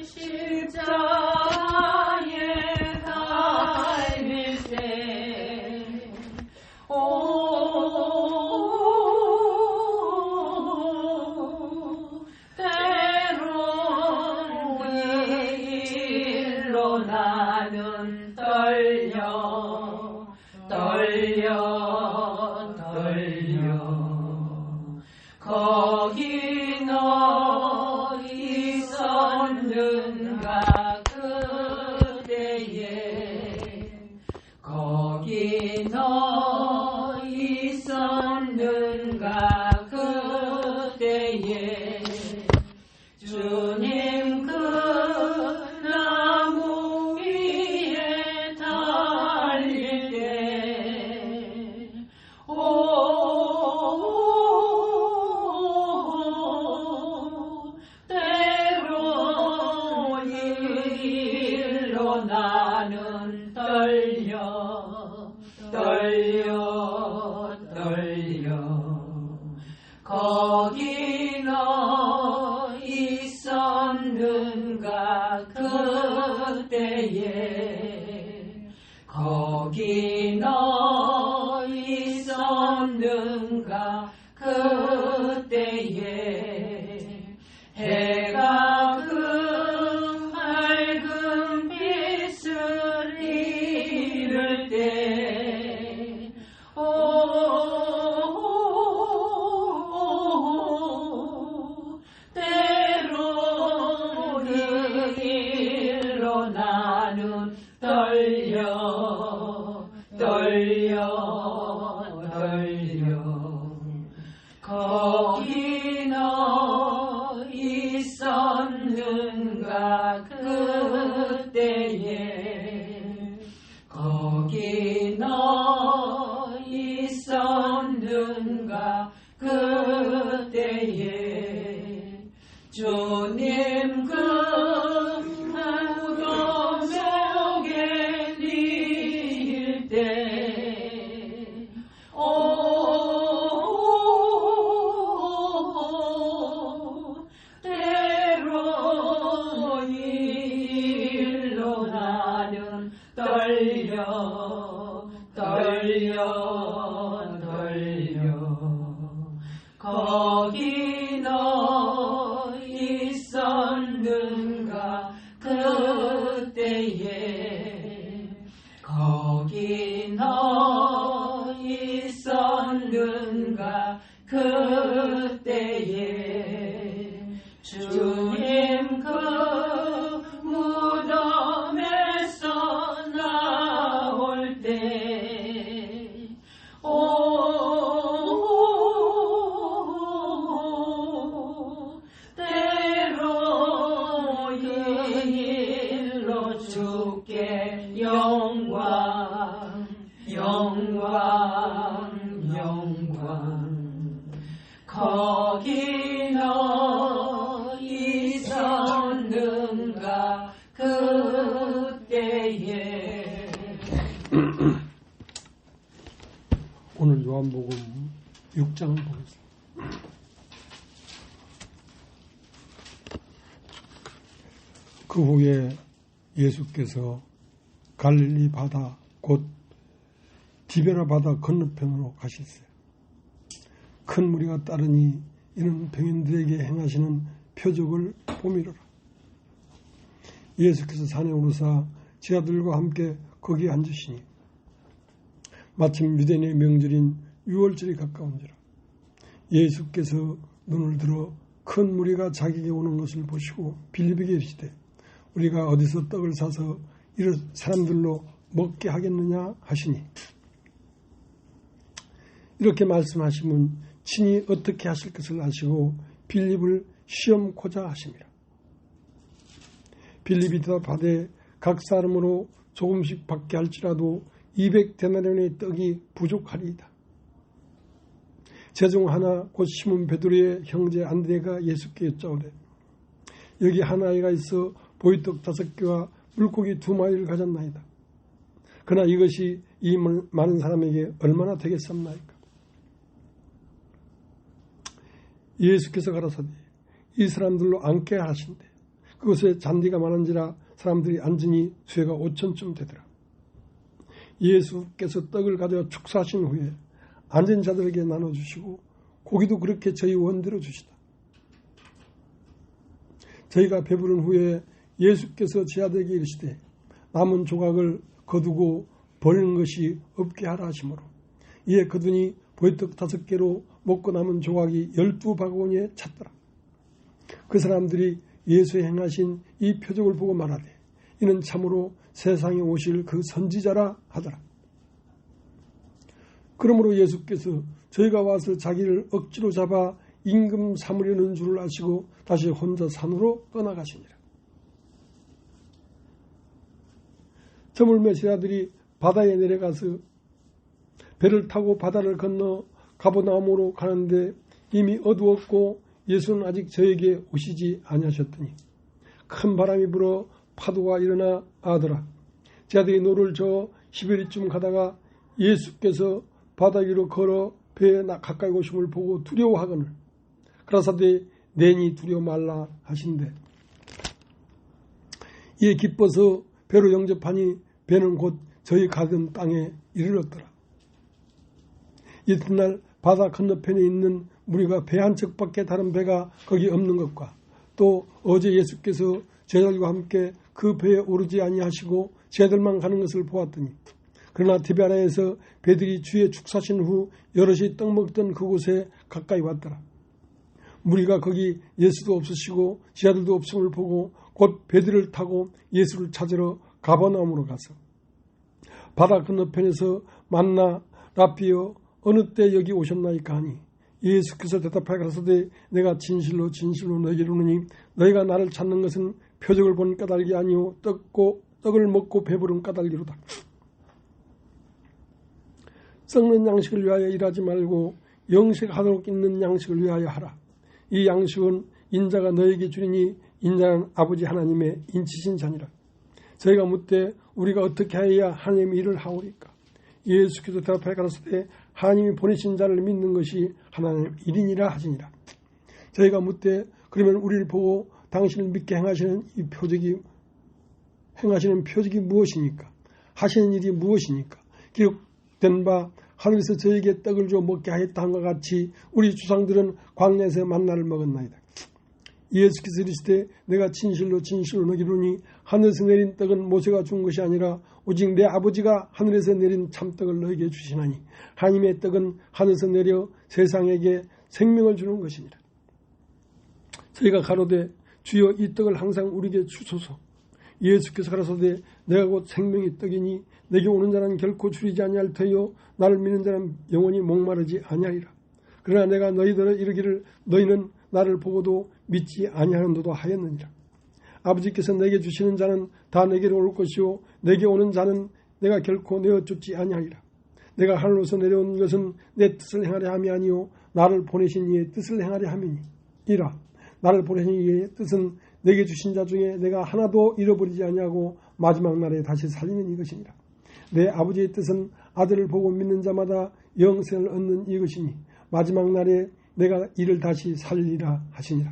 십자가에 달릴 때 때론 일로 나는 떨려 거기 너 있었는가 그대에 거기 너 있었는가 그대에 주님 그 나무 위에 달릴 때 때로 일로 나는 떨려 거기 너 있었는가 그때에 거기 너 있었는가 그때에 해가 그 밝은 빛을 잃을 때 때로 일로 나는 떨려 거기 너 있었는가 그때에 거기 너 있었는가 그때에 주님 그 무덤 속에 닐 때 때로 일로 나는 떨려 거기 너 있었는가 그때에 거기 너 있었는가 그때에 주님 그 무덤에서 나올 때 때로 일로 주께 영광 거기 너 있었는가 그때에 오늘 요한복음 6장을 보겠습니다. 그 후에 예수께서 갈릴리 바다 곧 디베라 바다 건너편으로 가셨어요. 큰 무리가 따르니 이는 병인들에게 행하시는 표적을 보미로라. 예수께서 산에 오르사 제자들과 함께 거기에 앉으시니 마침 유대인의 명절인 유월절이 가까운지라. 예수께서 눈을 들어 큰 무리가 자기에게 오는 것을 보시고 빌립에게 이르시되 우리가 어디서 떡을 사서 이런 사람들로 먹게 하겠느냐 하시니 이렇게 말씀하시면 친히 어떻게 하실 것을 아시고 빌립을 시험코자 하심이라. 빌립이 대답하되 각 사람으로 조금씩 받게 할지라도 200데나리온의 떡이 부족하리이다. 제중 하나 곧 시몬 베드로의 형제 안드레가 예수께 여짜오되 여기 한 아이가 있어 보리떡 5개와 물고기 2마리를 가졌나이다. 그러나 이것이 이 많은 사람에게 얼마나 되겠습니까? 예수께서 가라사대 이 사람들로 앉게 하신대 그곳에 잔디가 많은지라 사람들이 앉으니 수혜가 5천쯤 되더라. 예수께서 떡을 가져 축사하신 후에 앉은 자들에게 나눠주시고 고기도 그렇게 저희 원대로 주시다. 저희가 배부른 후에 예수께서 제 아들에게 이르시되 남은 조각을 거두고 버리는 것이 없게 하라 하시므로 이에 거두니 보리떡 5개로 먹고 남은 조각이 12바구니에 찼더라. 그 사람들이 예수의 행하신 이 표적을 보고 말하되 이는 참으로 세상에 오실 그 선지자라 하더라. 그러므로 예수께서 저희가 와서 자기를 억지로 잡아 임금 삼으려는 줄을 아시고 다시 혼자 산으로 떠나가시니라. 저물매 제자들이 바다에 내려가서 배를 타고 바다를 건너 가버나움으로 가는데 이미 어두웠고 예수는 아직 저에게 오시지 아니하셨더니 큰 바람이 불어 파도가 일어나 아더라. 제자들이 노를 저어 11리쯤 가다가 예수께서 바다 위로 걸어 배에 가까이 오심을 보고 두려워하거늘 가라사대 내니 두려워 말라 하신대. 이에 기뻐서 배로 영접하니 배는 곧 저희 가던 땅에 이르렀더라. 이튿날 바다 건너편에 있는 무리가 배 한 척밖에 다른 배가 거기 없는 것과 또 어제 예수께서 제자들과 함께 그 배에 오르지 아니하시고 제자들만 가는 것을 보았더니 그러나 티베리아에서 배들이 주의 축사신 후 여럿이 떡 먹던 그곳에 가까이 왔더라. 무리가 거기 예수도 없으시고 제자들도 없음을 보고 곧 배들을 타고 예수를 찾으러 가버나움으로 가서 바다 건너편에서 만나 라비여 어느 때 여기 오셨나이까 하니 예수께서 대답하여 가라사대 내가 진실로 진실로 너희에게 이르노니 너희가 나를 찾는 것은 표적을 본 까닭이 아니오 떡을 먹고 배부른 까닭이로다. 썩는 양식을 위하여 일하지 말고 영식하도록 있는 양식을 위하여 하라. 이 양식은 인자가 너에게 주리니 인자는 아버지 하나님의 인치신 자니라. 저희가 묻되 우리가 어떻게 해야 하나님의 일을 하오리까? 예수께서 대답하여 가라사대 하나님이 보내신 자를 믿는 것이 하나님의 일이니라 하시니라. 저희가 묻되 그러면 우리를 보고 당신을 믿게 행하시는 표적이 무엇이니까? 하시는 일이 무엇이니까? 기록된 바 하늘에서 저에게 떡을 줘 먹게 하였다 한것 같이 우리 주상들은 광야에서 만나를 먹었나이다. 예수께서 이르시되 내가 진실로 진실로 너희로니 하늘에서 내린 떡은 모세가 준 것이 아니라 오직 내 아버지가 하늘에서 내린 참떡을 너희에게 주시나니 하나님의 떡은 하늘에서 내려 세상에게 생명을 주는 것이니라. 저희가 가로되 주여 이 떡을 항상 우리에게 주소서. 예수께서 가라사대 내가 곧 생명의 떡이니 내게 오는 자는 결코 줄이지 아니할 터요 나를 믿는 자는 영원히 목마르지 아니하리라. 그러나 내가 너희들을 이르기를 너희는 나를 보고도 믿지 아니하는도도 하였느니라. 아버지께서 내게 주시는 자는 다 내게로 올 것이요 내게 오는 자는 내가 결코 내어쫓지 아니하리라. 내가 하늘로서 내려온 것은 내 뜻을 행하려 함이 아니요 나를 보내신 이의 뜻을 행하려 함이니라. 나를 보내신 이의 뜻은 내게 주신 자 중에 내가 하나도 잃어버리지 아니하고 마지막 날에 다시 살리는 이것이니라. 내 아버지의 뜻은 아들을 보고 믿는 자마다 영생을 얻는 이것이니 마지막 날에 내가 이를 다시 살리라 하시니라.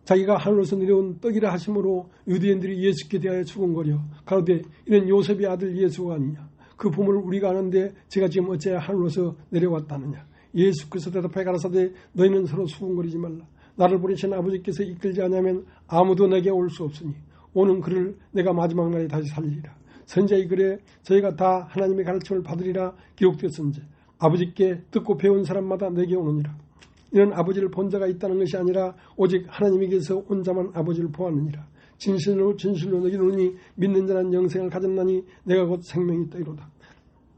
자기가 하늘로서 내려온 떡이라 하심으로 유대인들이 예수께 대하여 수군거려 가로되 이는 요셉의 아들 예수가 아니냐. 그 보물을 우리가 아는데 제가 지금 어찌하여 하늘로서 내려왔다느냐. 예수께서 대답하여 가라사대 너희는 서로 수군거리지 말라. 나를 보내신 아버지께서 이끌지 않으면 아무도 내게 올 수 없으니 오는 그를 내가 마지막 날에 다시 살리리라. 선지자의 글에 저희가 다 하나님의 가르침을 받으리라 기록되었은지 아버지께 듣고 배운 사람마다 내게 오느니라. 이는 아버지를 본 자가 있다는 것이 아니라 오직 하나님에게서 온 자만 아버지를 보았느니라. 진실로 진실로 너희로니 믿는 자는 영생을 가졌나니 내가 곧 생명이 떡이로다.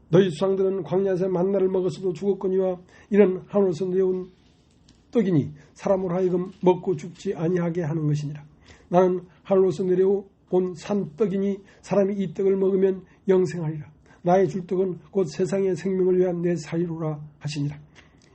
너희 조상들은 광야에서 만나를 먹었어도 죽었거니와 이는 하늘에서 내려온 떡이니 사람으로 하여금 먹고 죽지 아니하게 하는 것이니라. 나는 하늘로서 내려온 산떡이니 사람이 이 떡을 먹으면 영생하리라. 나의 줄 떡은 곧 세상의 생명을 위한 내 살이로라 하시니라.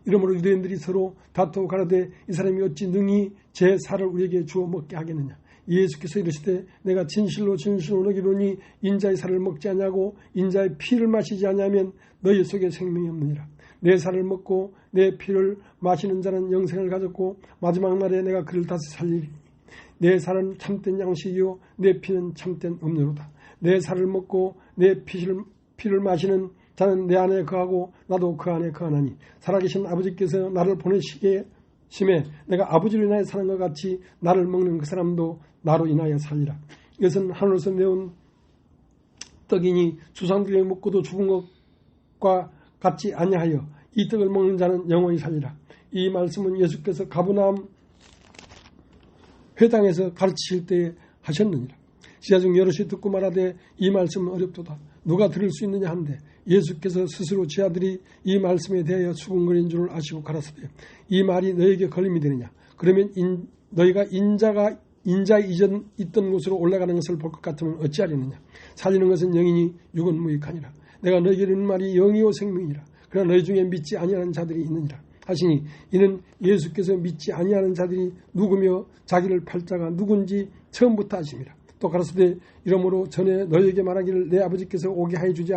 이러므로 유대인들이 서로 다투어 가라되 이 사람이 어찌 능히 제 살을 우리에게 주어 먹게 하겠느냐. 예수께서 이르시되 내가 진실로 진실로 너희로니 인자의 살을 먹지 아니하고 인자의 피를 마시지 아니하면 너희 속에 생명이 없느니라. 내 살을 먹고 내 피를 마시는 자는 영생을 가졌고 마지막 날에 내가 그를 다시 살리리니 내 살은 참된 양식이요 내 피는 참된 음료로다. 내 살을 먹고 내 피를 마시는 자는 내 안에 거하고 나도 그 안에 거하나니 살아계신 아버지께서 나를 보내시기에 심해 내가 아버지를 인하여 사는 것 같이 나를 먹는 그 사람도 나로 인하여 살리라. 이것은 하늘에서 내온 떡이니 조상들이 먹고도 죽은 것과 같지 아니하여 이 떡을 먹는 자는 영원히 살리라. 이 말씀은 예수께서 가버나움 회당에서 가르치실 때에 하셨느니라. 지하 중 여럿이 듣고 말하되 이 말씀은 어렵도다. 누가 들을 수 있느냐 한데 예수께서 스스로 제 아들이 이 말씀에 대하여 수군거린 줄을 아시고 가라사대 이 말이 너에게 걸림이 되느냐. 그러면 너희가 인자 이전 있던 곳으로 올라가는 것을 볼 것 같으면 어찌하려느냐. 살리는 것은 영이니 육은 무익하니라. 내가 너에게 이르는 말이 영이요 생명이라. 그러나 너희 중에 믿지 아니하는 자들이 있느니라 하시니 이는 예수께서 믿지 아니하는 자들이 누구며 자기를 팔 자가 누군지 처음부터 아심이라. 또 가라사대 이러므로 전에 너희에게 말하기를 내 아버지께서 오게 하여 주지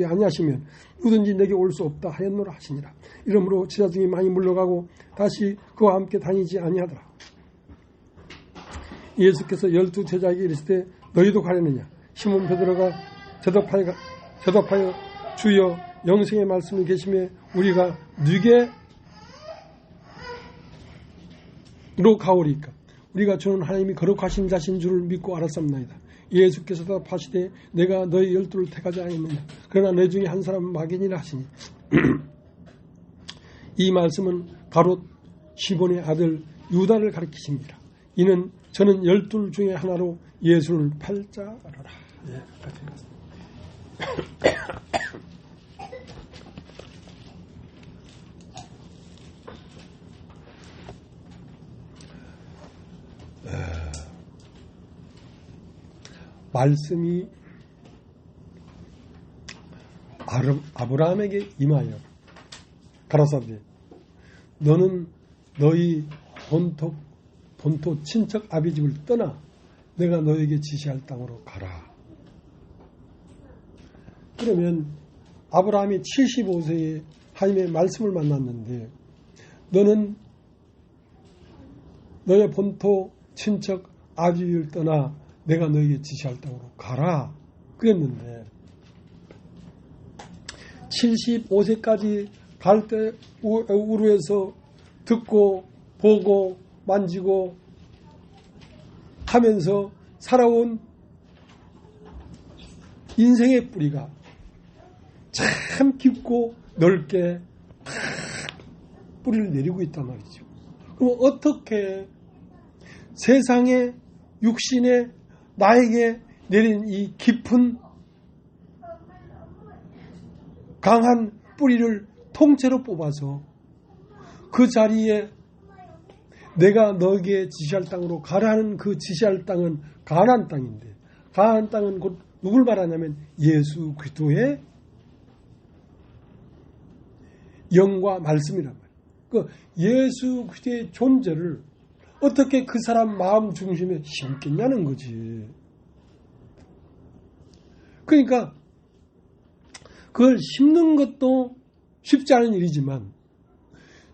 아니하시면 누구든지 내게 올 수 없다 하였노라 하시니라. 이러므로 제자 중에 많이 물러가고 다시 그와 함께 다니지 아니하더라. 예수께서 12 제자에게 이르시되 너희도 가려느냐. 시몬 베드로가 대답하여 주여 영생의 말씀이 계심에 우리가 누게로 가오리까. 우리가 주는 하나님이 거룩하신 자신 줄을 믿고 알았습나이다. 예수께서 답하시되 내가 너희 12를 택하지 아니하느냐. 그러나 너희 중에 한 사람은 마귀니라 하시니 이 말씀은 가롯 시몬의 아들 유다를 가리키십니다. 이는 저는 12 중에 하나로 예수를 팔 자라라. 예, 말씀이 아브라함에게 임하여 가라사대 너는 너희 본토 친척 아비집을 떠나 내가 너에게 지시할 땅으로 가라. 그러면 아브라함이 75세에 하나님의 말씀을 만났는데 너는 너의 본토 친척 아비집을 떠나 내가 너에게 지시할 땅으로 가라 그랬는데 75세까지 갈 때 우르에서 듣고 보고 만지고 하면서 살아온 인생의 뿌리가 참 깊고 넓게 뿌리를 내리고 있단 말이죠. 그럼 어떻게 세상의 육신에 나에게 내린 이 깊은 강한 뿌리를 통째로 뽑아서 그 자리에 내가 너에게 지시할 땅으로 가라는 그 지시할 땅은 가나안 땅인데 가나안 땅은 곧 누굴 말하냐면 예수 그리스도의 영과 말씀이란 말이에요. 그 예수 그리스도의 존재를 어떻게 그 사람 마음 중심에 심겠냐는 거지. 그러니까 그걸 심는 것도 쉽지 않은 일이지만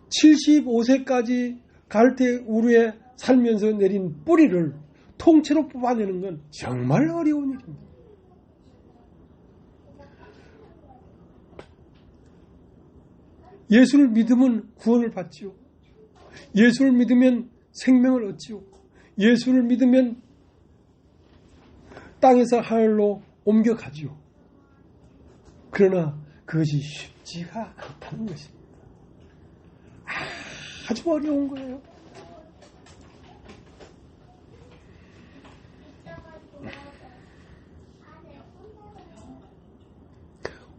75세까지 갈대 우르에 살면서 내린 뿌리를 통째로 뽑아내는 건 정말 어려운 일입니다. 예수를 믿으면 구원을 받지요. 예수를 믿으면 생명을 얻지요. 예수를 믿으면 땅에서 하늘로 옮겨가지요. 그러나 그것이 쉽지가 않다는 것입니다. 아주 어려운 거예요.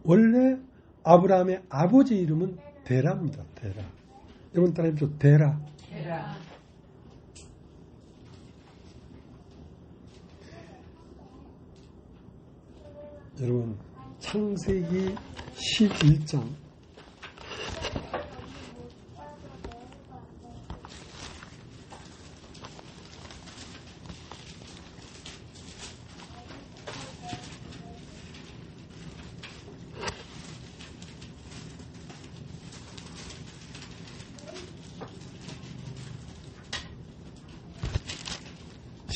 원래 아브라함의 아버지 이름은 데라입니다. 데라. 여러분 따라해보죠. 데라. 데라. 여러분 창세기 11장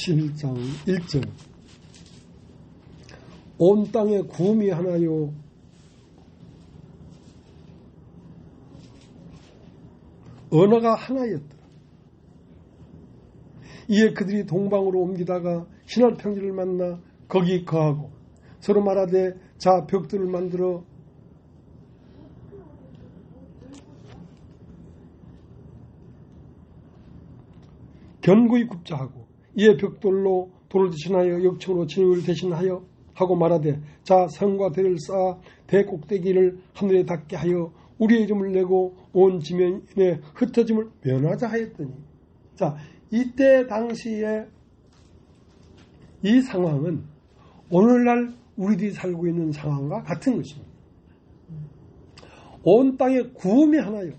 11장 1절 온 땅에 구음이 하나요 언어가 하나였더라. 이에 그들이 동방으로 옮기다가 신할 평지를 만나 거기 거하고 서로 말하되 자 벽돌을 만들어 견고히 굽자 하고 이에 벽돌로 돌을 대신하여 역청으로 진흙을 대신하여 하고 말하되 자 성과 대를 쌓아 대 꼭대기를 하늘에 닿게 하여 우리의 이름을 내고 온 지면에 흩어짐을 면하자 하였더니 자 이때 당시에 이 상황은 오늘날 우리들이 살고 있는 상황과 같은 것입니다. 온 땅에 구음이 하나요.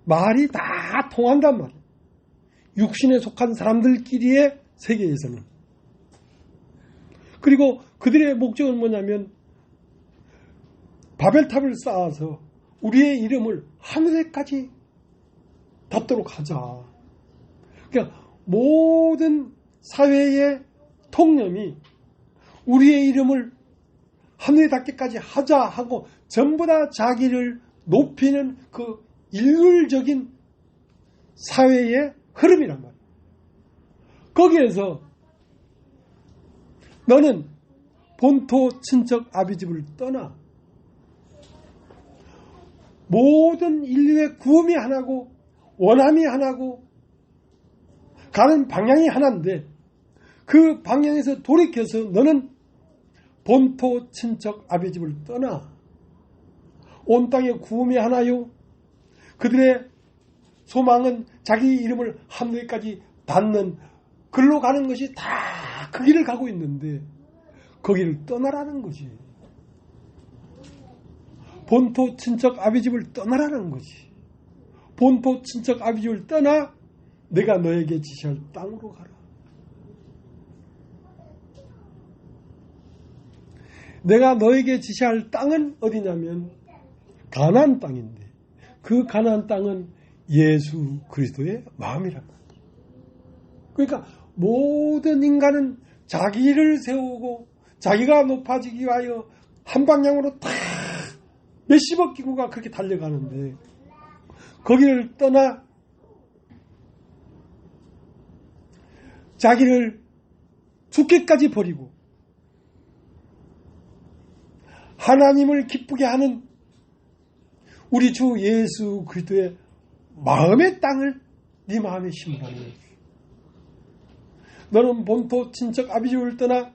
말이 다 통한단 말이에요. 육신에 속한 사람들끼리의 세계에서는. 그리고 그들의 목적은 뭐냐면 바벨탑을 쌓아서 우리의 이름을 하늘에까지 닿도록 하자. 그러니까 모든 사회의 통념이 우리의 이름을 하늘에 닿기까지 하자 하고 전부 다 자기를 높이는 그 일률적인 사회의 흐름이란 말이에요. 거기에서 너는 본토 친척 아비집을 떠나 모든 인류의 구음이 하나고 원함이 하나고 가는 방향이 하나인데 그 방향에서 돌이켜서 너는 본토 친척 아비집을 떠나 온 땅의 구음이 하나요. 그들의 소망은 자기 이름을 하늘까지 닿는 글로 가는 것이 다 그 길을 가고 있는데 거기를 떠나라는 거지. 본토 친척 아비집을 떠나라는 거지. 본토 친척 아비집을 떠나 내가 너에게 지시할 땅으로 가라. 내가 너에게 지시할 땅은 어디냐면 가나안 땅인데 그 가나안 땅은 예수 그리스도의 마음이란 말이에요. 그러니까 모든 인간은 자기를 세우고 자기가 높아지기 위하여 한 방향으로 다 몇십억 기구가 그렇게 달려가는데 거기를 떠나 자기를 죽기까지 버리고 하나님을 기쁘게 하는 우리 주 예수 그리스도의 마음의 땅을 네 마음에 심으라는 거예요. 너는 본토 친척 아비집을 떠나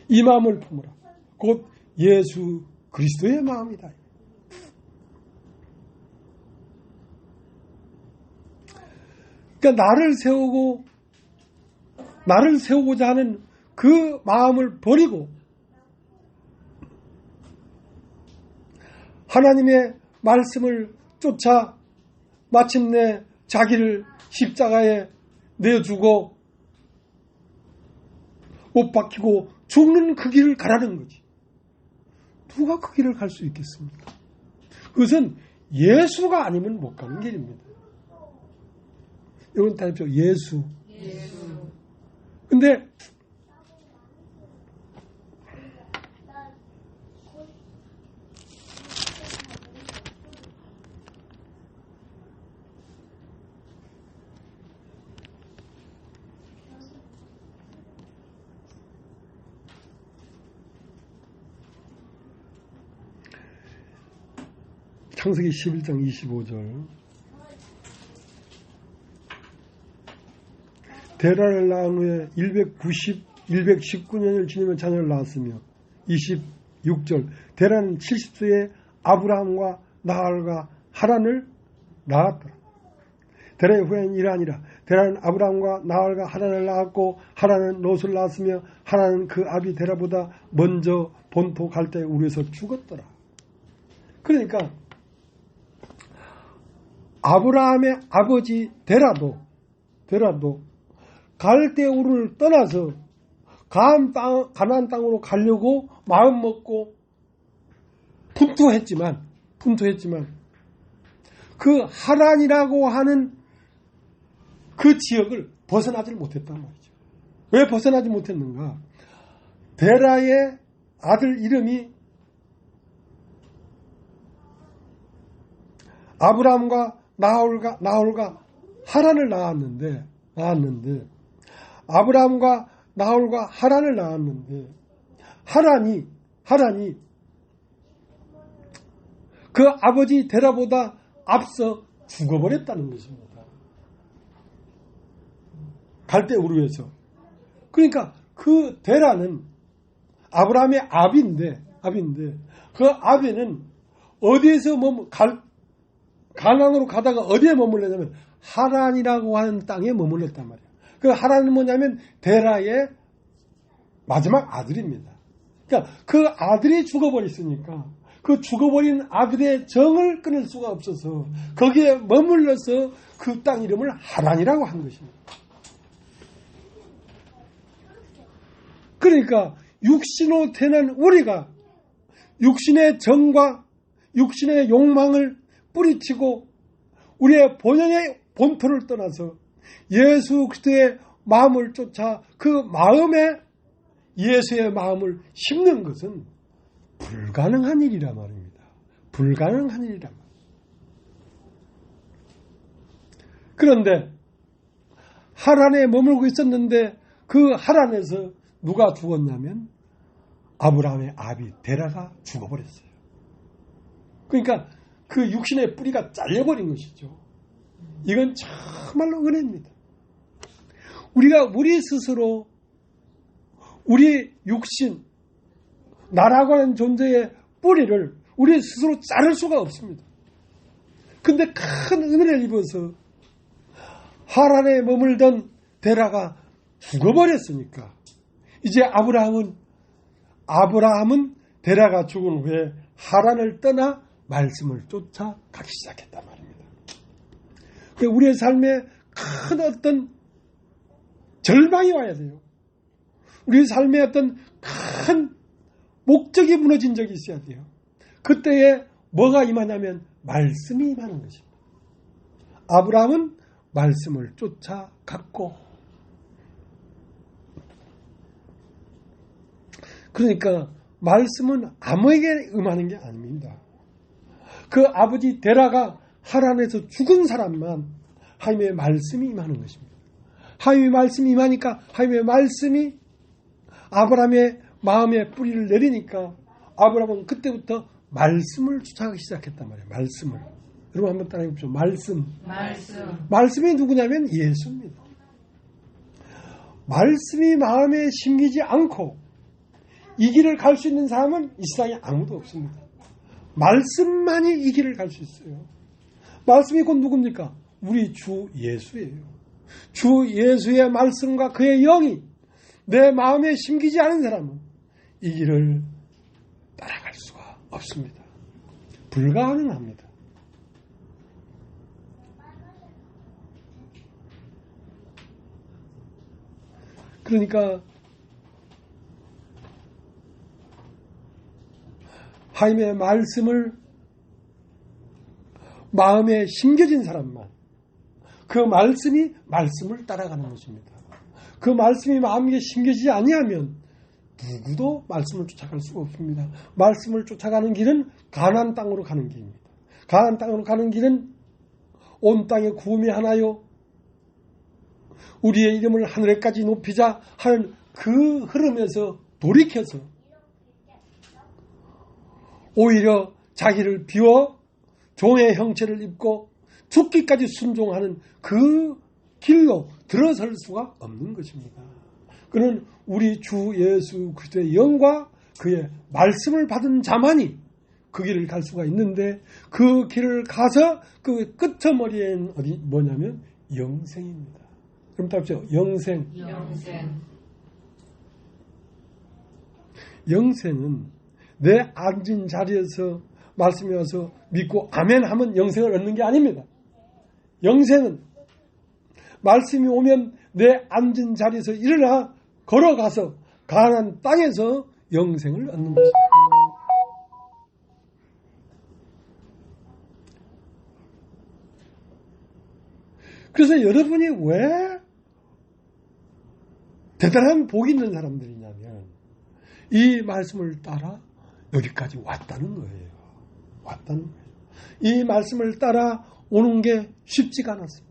이 마음을 품으라. 곧 예수 그리스도의 마음이다. 그러니까 나를 세우고자 하는 그 마음을 버리고 하나님의 말씀을 쫓아 마침내 자기를 십자가에 내어주고 못 박히고 죽는 그 길을 가라는 거지. 누가 그 길을 갈 수 있겠습니까? 그것은 예수가 아니면 못 가는 길입니다. 이건 다 했죠. 예수. 근데 창세기 11장 25절 데라를 낳은 후에 119년을 지내면 자녀를 낳았으며 26절 데라는 70세에 아브라함과 나할과 하란을 낳았더라. 데라의 후에는 이러하니라. 데라는 아브라함과 나할과 하란을 낳았고 하란은 롯을 낳았으며 하란은 그 아비 데라보다 먼저 본토 갈대에 우르에서 죽었더라. 그러니까 아브라함의 아버지 데라도 갈대 우르를 떠나서 가나안 땅으로 가려고 마음 먹고 분투했지만 그 하란이라고 하는 그 지역을 벗어나질 못했단 말이죠. 왜 벗어나지 못했는가? 데라의 아들 이름이 아브라함과 나홀과 하란을 낳았는데 아브라함과 나홀과 하란을 낳았는데 하란이 그 아버지 데라보다 앞서 죽어버렸다는 것입니다. 갈대우르에서. 그러니까 그 데라는 아브라함의 아비인데 그 아비는 어디에서 가나안으로 가다가 어디에 머물렀냐면 하란이라고 하는 땅에 머물렀단 말이에요. 그 하란은 뭐냐면 데라의 마지막 아들입니다. 그러니까 그 아들이 죽어버렸으니까 그 죽어버린 아들의 정을 끊을 수가 없어서 거기에 머물러서 그 땅 이름을 하란이라고 한 것입니다. 그러니까 육신으로 태어난 우리가 육신의 정과 육신의 욕망을 뿌리치고 우리의 본연의 본토를 떠나서 예수 그리스도의 마음을 쫓아 그 마음에 예수의 마음을 심는 것은 불가능한 일이란 말입니다. 불가능한 일이란 말입니다. 그런데 하란에 머물고 있었는데 그 하란에서 누가 죽었냐면 아브라함의 아비 데라가 죽어버렸어요. 그러니까 그 육신의 뿌리가 잘려버린 것이죠. 이건 정말로 은혜입니다. 우리가 우리 스스로 우리 육신 나라고 하는 존재의 뿌리를 우리 스스로 자를 수가 없습니다. 근데 큰 은혜를 입어서 하란에 머물던 데라가 죽어버렸으니까 이제 아브라함은 데라가 죽은 후에 하란을 떠나 말씀을 쫓아가기 시작했단 말입니다. 우리의 삶에 큰 어떤 절망이 와야 돼요. 우리의 삶에 어떤 큰 목적이 무너진 적이 있어야 돼요. 그때에 뭐가 임하냐면 말씀이 임하는 것입니다. 아브라함은 말씀을 쫓아갔고, 그러니까 말씀은 아무에게 임하는 게 아닙니다. 그 아버지 데라가 하란에서 죽은 사람만 하나님의 말씀이 임하는 것입니다. 하나님의 말씀이 임하니까 하나님의 말씀이 아브라함의 마음에 뿌리를 내리니까 아브라함은 그때부터 말씀을 쫓아가기 시작했단 말이에요. 말씀을. 여러분 한번 따라해 보십시오. 말씀이 누구냐면 예수입니다. 말씀이 마음에 심기지 않고 이 길을 갈 수 있는 사람은 이 세상에 아무도 없습니다. 말씀만이 이 길을 갈 수 있어요. 말씀이 곧 누굽니까? 우리 주 예수예요. 주 예수의 말씀과 그의 영이 내 마음에 심기지 않은 사람은 이 길을 따라갈 수가 없습니다. 불가능합니다. 그러니까 하나님의 말씀을 마음에 심겨진 사람만 그 말씀을 따라가는 것입니다. 그 말씀이 마음에 심겨지지 아니하면 누구도 말씀을 쫓아갈 수가 없습니다. 말씀을 쫓아가는 길은 가나안 땅으로 가는 길입니다. 가나안 땅으로 가는 길은 온 땅에 구음이 하나요 우리의 이름을 하늘에까지 높이자 하는 그 흐름에서 돌이켜서 오히려 자기를 비워 종의 형체를 입고 죽기까지 순종하는 그 길로 들어설 수가 없는 것입니다. 그는 우리 주 예수 그리스도의 영과 그의 말씀을 받은 자만이 그 길을 갈 수가 있는데 그 길을 가서 그 끝머리엔 뭐냐면 영생입니다. 그럼 답죠. 영생은 내 앉은 자리에서 말씀이 와서 믿고 아멘 하면 영생을 얻는 게 아닙니다. 영생은 말씀이 오면 내 앉은 자리에서 일어나 걸어가서 가나안 땅에서 영생을 얻는 것입니다. 그래서 여러분이 왜 대단한 복이 있는 사람들이냐면 이 말씀을 따라 여기까지 왔다는 거예요. 왔다는 거예요. 이 말씀을 따라 오는 게 쉽지가 않았습니다.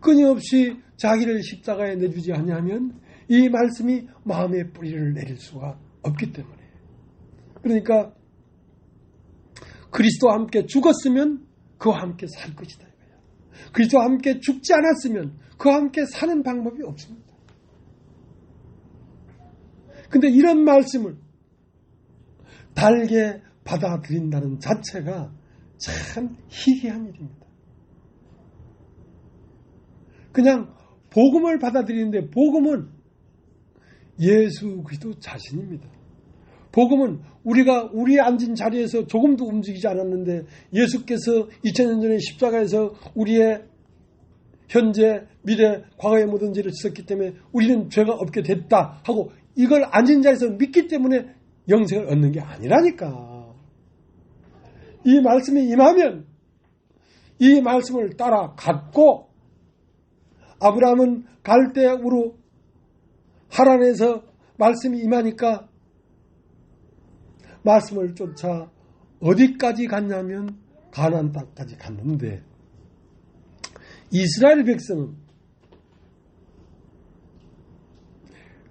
끊임없이 자기를 십자가에 내주지 않냐면 이 말씀이 마음의 뿌리를 내릴 수가 없기 때문에. 그러니까 그리스도와 함께 죽었으면 그와 함께 살 것이다. 그리스도와 함께 죽지 않았으면 그와 함께 사는 방법이 없습니다. 근데 이런 말씀을 달게 받아들인다는 자체가 참 희귀한 일입니다. 그냥 복음을 받아들이는데 복음은 예수 그리스도 자신입니다. 복음은 우리가 우리 앉은 자리에서 조금도 움직이지 않았는데 예수께서 2000년 전에 십자가에서 우리의 현재, 미래, 과거의 모든 죄를 지었기 때문에 우리는 죄가 없게 됐다 하고 이걸 앉은 자리에서 믿기 때문에 영생을 얻는 게 아니라니까. 이 말씀이 임하면 이 말씀을 따라 갖고 아브라함은 갈대우로 하란에서 말씀이 임하니까 말씀을 쫓아 어디까지 갔냐면 가나안 땅까지 갔는데 이스라엘 백성은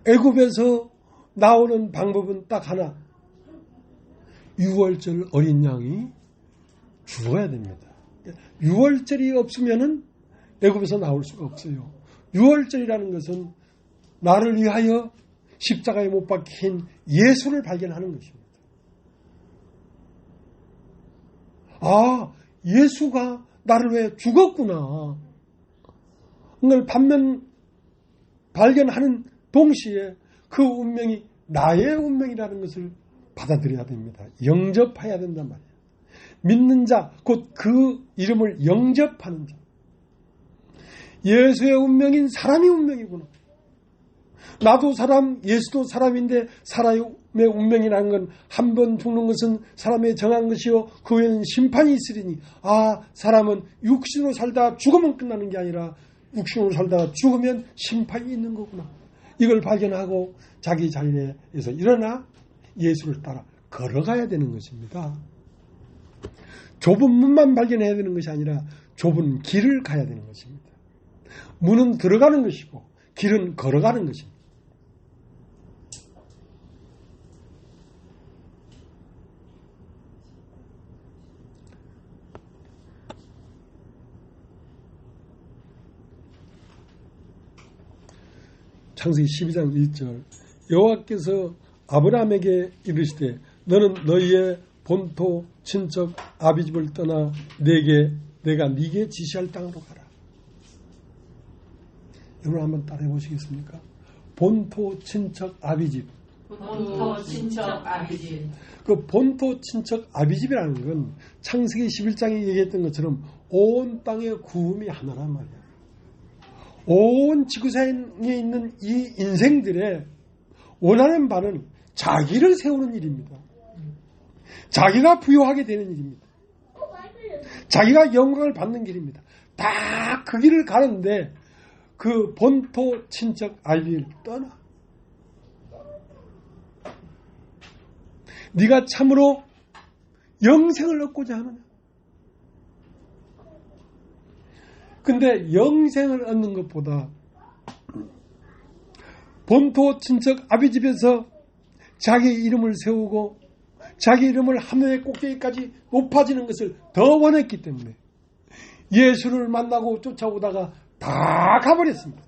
애굽에서 나오는 방법은 딱 하나. 6월절 어린 양이 죽어야 됩니다. 6월절이 없으면은 애굽에서 나올 수가 없어요. 6월절이라는 것은 나를 위하여 십자가에 못 박힌 예수를 발견하는 것입니다. 아, 예수가 나를 위해 죽었구나. 그걸 반면 발견하는 동시에 그 운명이 나의 운명이라는 것을 받아들여야 됩니다. 영접해야 된단 말이에요. 믿는 자, 곧 그 이름을 영접하는 자. 예수의 운명인 사람이 운명이구나. 나도 사람, 예수도 사람인데 사람의 운명이라는 건 한 번 죽는 것은 사람의 정한 것이요 그 후에는 심판이 있으리니 사람은 육신으로 살다 죽으면 끝나는 게 아니라 육신으로 살다가 죽으면 심판이 있는 거구나. 이걸 발견하고 자기 자리에서 일어나 예수를 따라 걸어가야 되는 것입니다. 좁은 문만 발견해야 되는 것이 아니라 좁은 길을 가야 되는 것입니다. 문은 들어가는 것이고 길은 걸어가는 것입니다. 창세기 12장 1절 여호와께서 아브라함에게 이르시되 너는 너희의 본토 친척 아비집을 떠나 내가 네게 지시할 땅으로 가라. 여러분 한번 따라해 보시겠습니까? 본토 친척 아비집. 본토 친척 아비집. 그 본토 친척 아비집이라는 건 창세기 11장에 얘기했던 것처럼 온 땅의 구음이 하나란 말이야. 온 지구상에 있는 이 인생들의 원하는 바는 자기를 세우는 일입니다. 자기가 부여하게 되는 일입니다. 자기가 영광을 받는 길입니다. 다 그 길을 가는데 그 본토 친척 아비를 떠나. 네가 참으로 영생을 얻고자 하느냐? 근데 영생을 얻는 것보다 본토 친척 아비집에서 자기 이름을 세우고 자기 이름을 하늘의 꼭대기까지 높아지는 것을 더 원했기 때문에 예수를 만나고 쫓아오다가 다 가버렸습니다.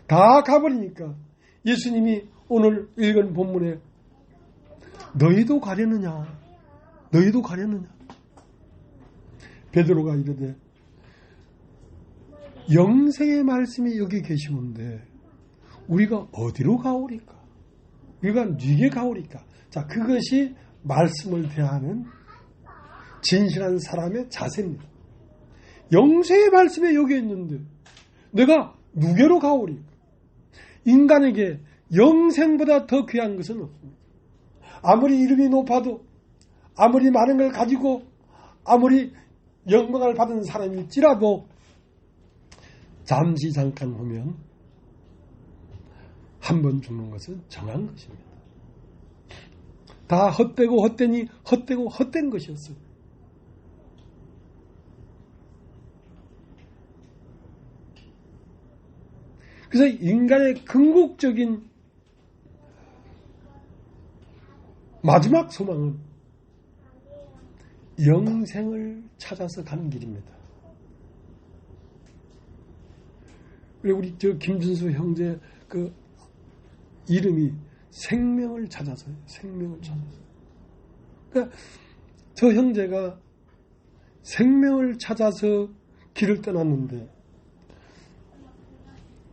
다 가버리니까 예수님이 오늘 읽은 본문에 너희도 가려느냐? 너희도 가려느냐? 베드로가 이르되 영생의 말씀이 여기 계시는데 우리가 어디로 가오리까? 우리가 누게 가오리까? 자, 그것이 말씀을 대하는 진실한 사람의 자세입니다. 영생의 말씀이 여기 있는데 내가 누게로 가오리까? 인간에게 영생보다 더 귀한 것은 없습니다. 아무리 이름이 높아도 아무리 많은 걸 가지고 아무리 영광을 받은 사람일지라도 잠시 잠깐 보면 한 번 죽는 것은 정한 것입니다. 다 헛되고 헛되니 헛되고 헛된 것이었어요. 그래서 인간의 궁극적인 마지막 소망은 영생을 찾아서 가는 길입니다. 그리고 우리 김준수 형제 그 이름이 생명을 찾아서요. 생명을 찾아서. 그러니까 저 형제가 생명을 찾아서 길을 떠났는데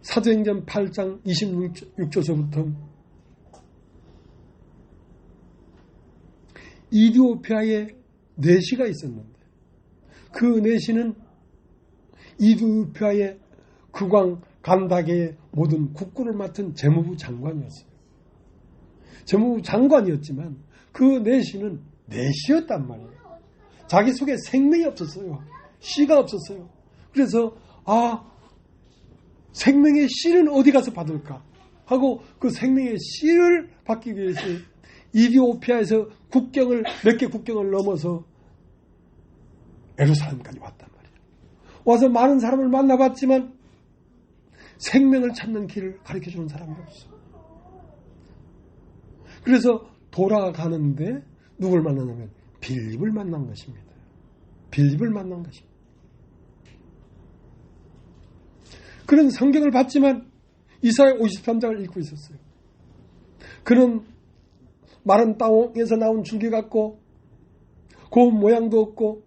사도행전 8장 26절서부터 이디오피아에 내시가 있었는데 그 내시는 이디오피아의 국왕 간다게의 모든 국군을 맡은 재무부 장관이었어요. 재무부 장관이었지만 그 내시는 내시였단 말이에요. 자기 속에 생명이 없었어요. 씨가 없었어요. 그래서 생명의 씨는 어디 가서 받을까 하고 그 생명의 씨를 받기 위해서 이디오피아에서 몇 개 국경을 넘어서 예루살렘까지 왔단 말이에요. 와서 많은 사람을 만나봤지만 생명을 찾는 길을 가르쳐주는 사람이 없어. 그래서 돌아가는데 누굴 만나냐면 빌립을 만난 것입니다. 빌립을 만난 것입니다. 그는 성경을 봤지만 이사야 53장을 읽고 있었어요. 그는 마른 땅에서 나온 줄기 같고 고운 모양도 없고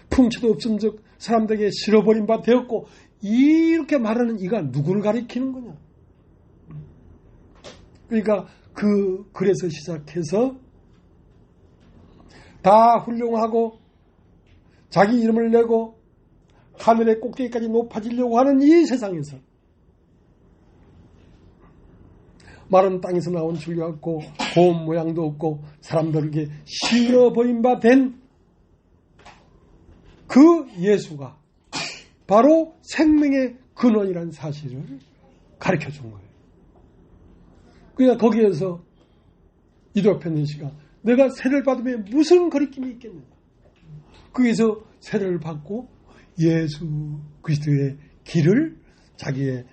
풍채도 없음즉 사람들에게 실어버린 바 되었고 이렇게 말하는 이가 누구를 가리키는 거냐. 그러니까 그 글에서 시작해서 다 훌륭하고 자기 이름을 내고 하늘의 꼭대기까지 높아지려고 하는 이 세상에서 마른 땅에서 나온 줄기 같고 고운 모양도 없고 사람들에게 실어버린 바 된 그 예수가 바로 생명의 근원이라는 사실을 가르쳐 준 거예요. 그러니까 거기에서 이디오피아 내시가 내가 세례를 받으면 무슨 거리낌이 있겠느냐. 거기서 세례를 받고 예수 그리스도의 길을 자기의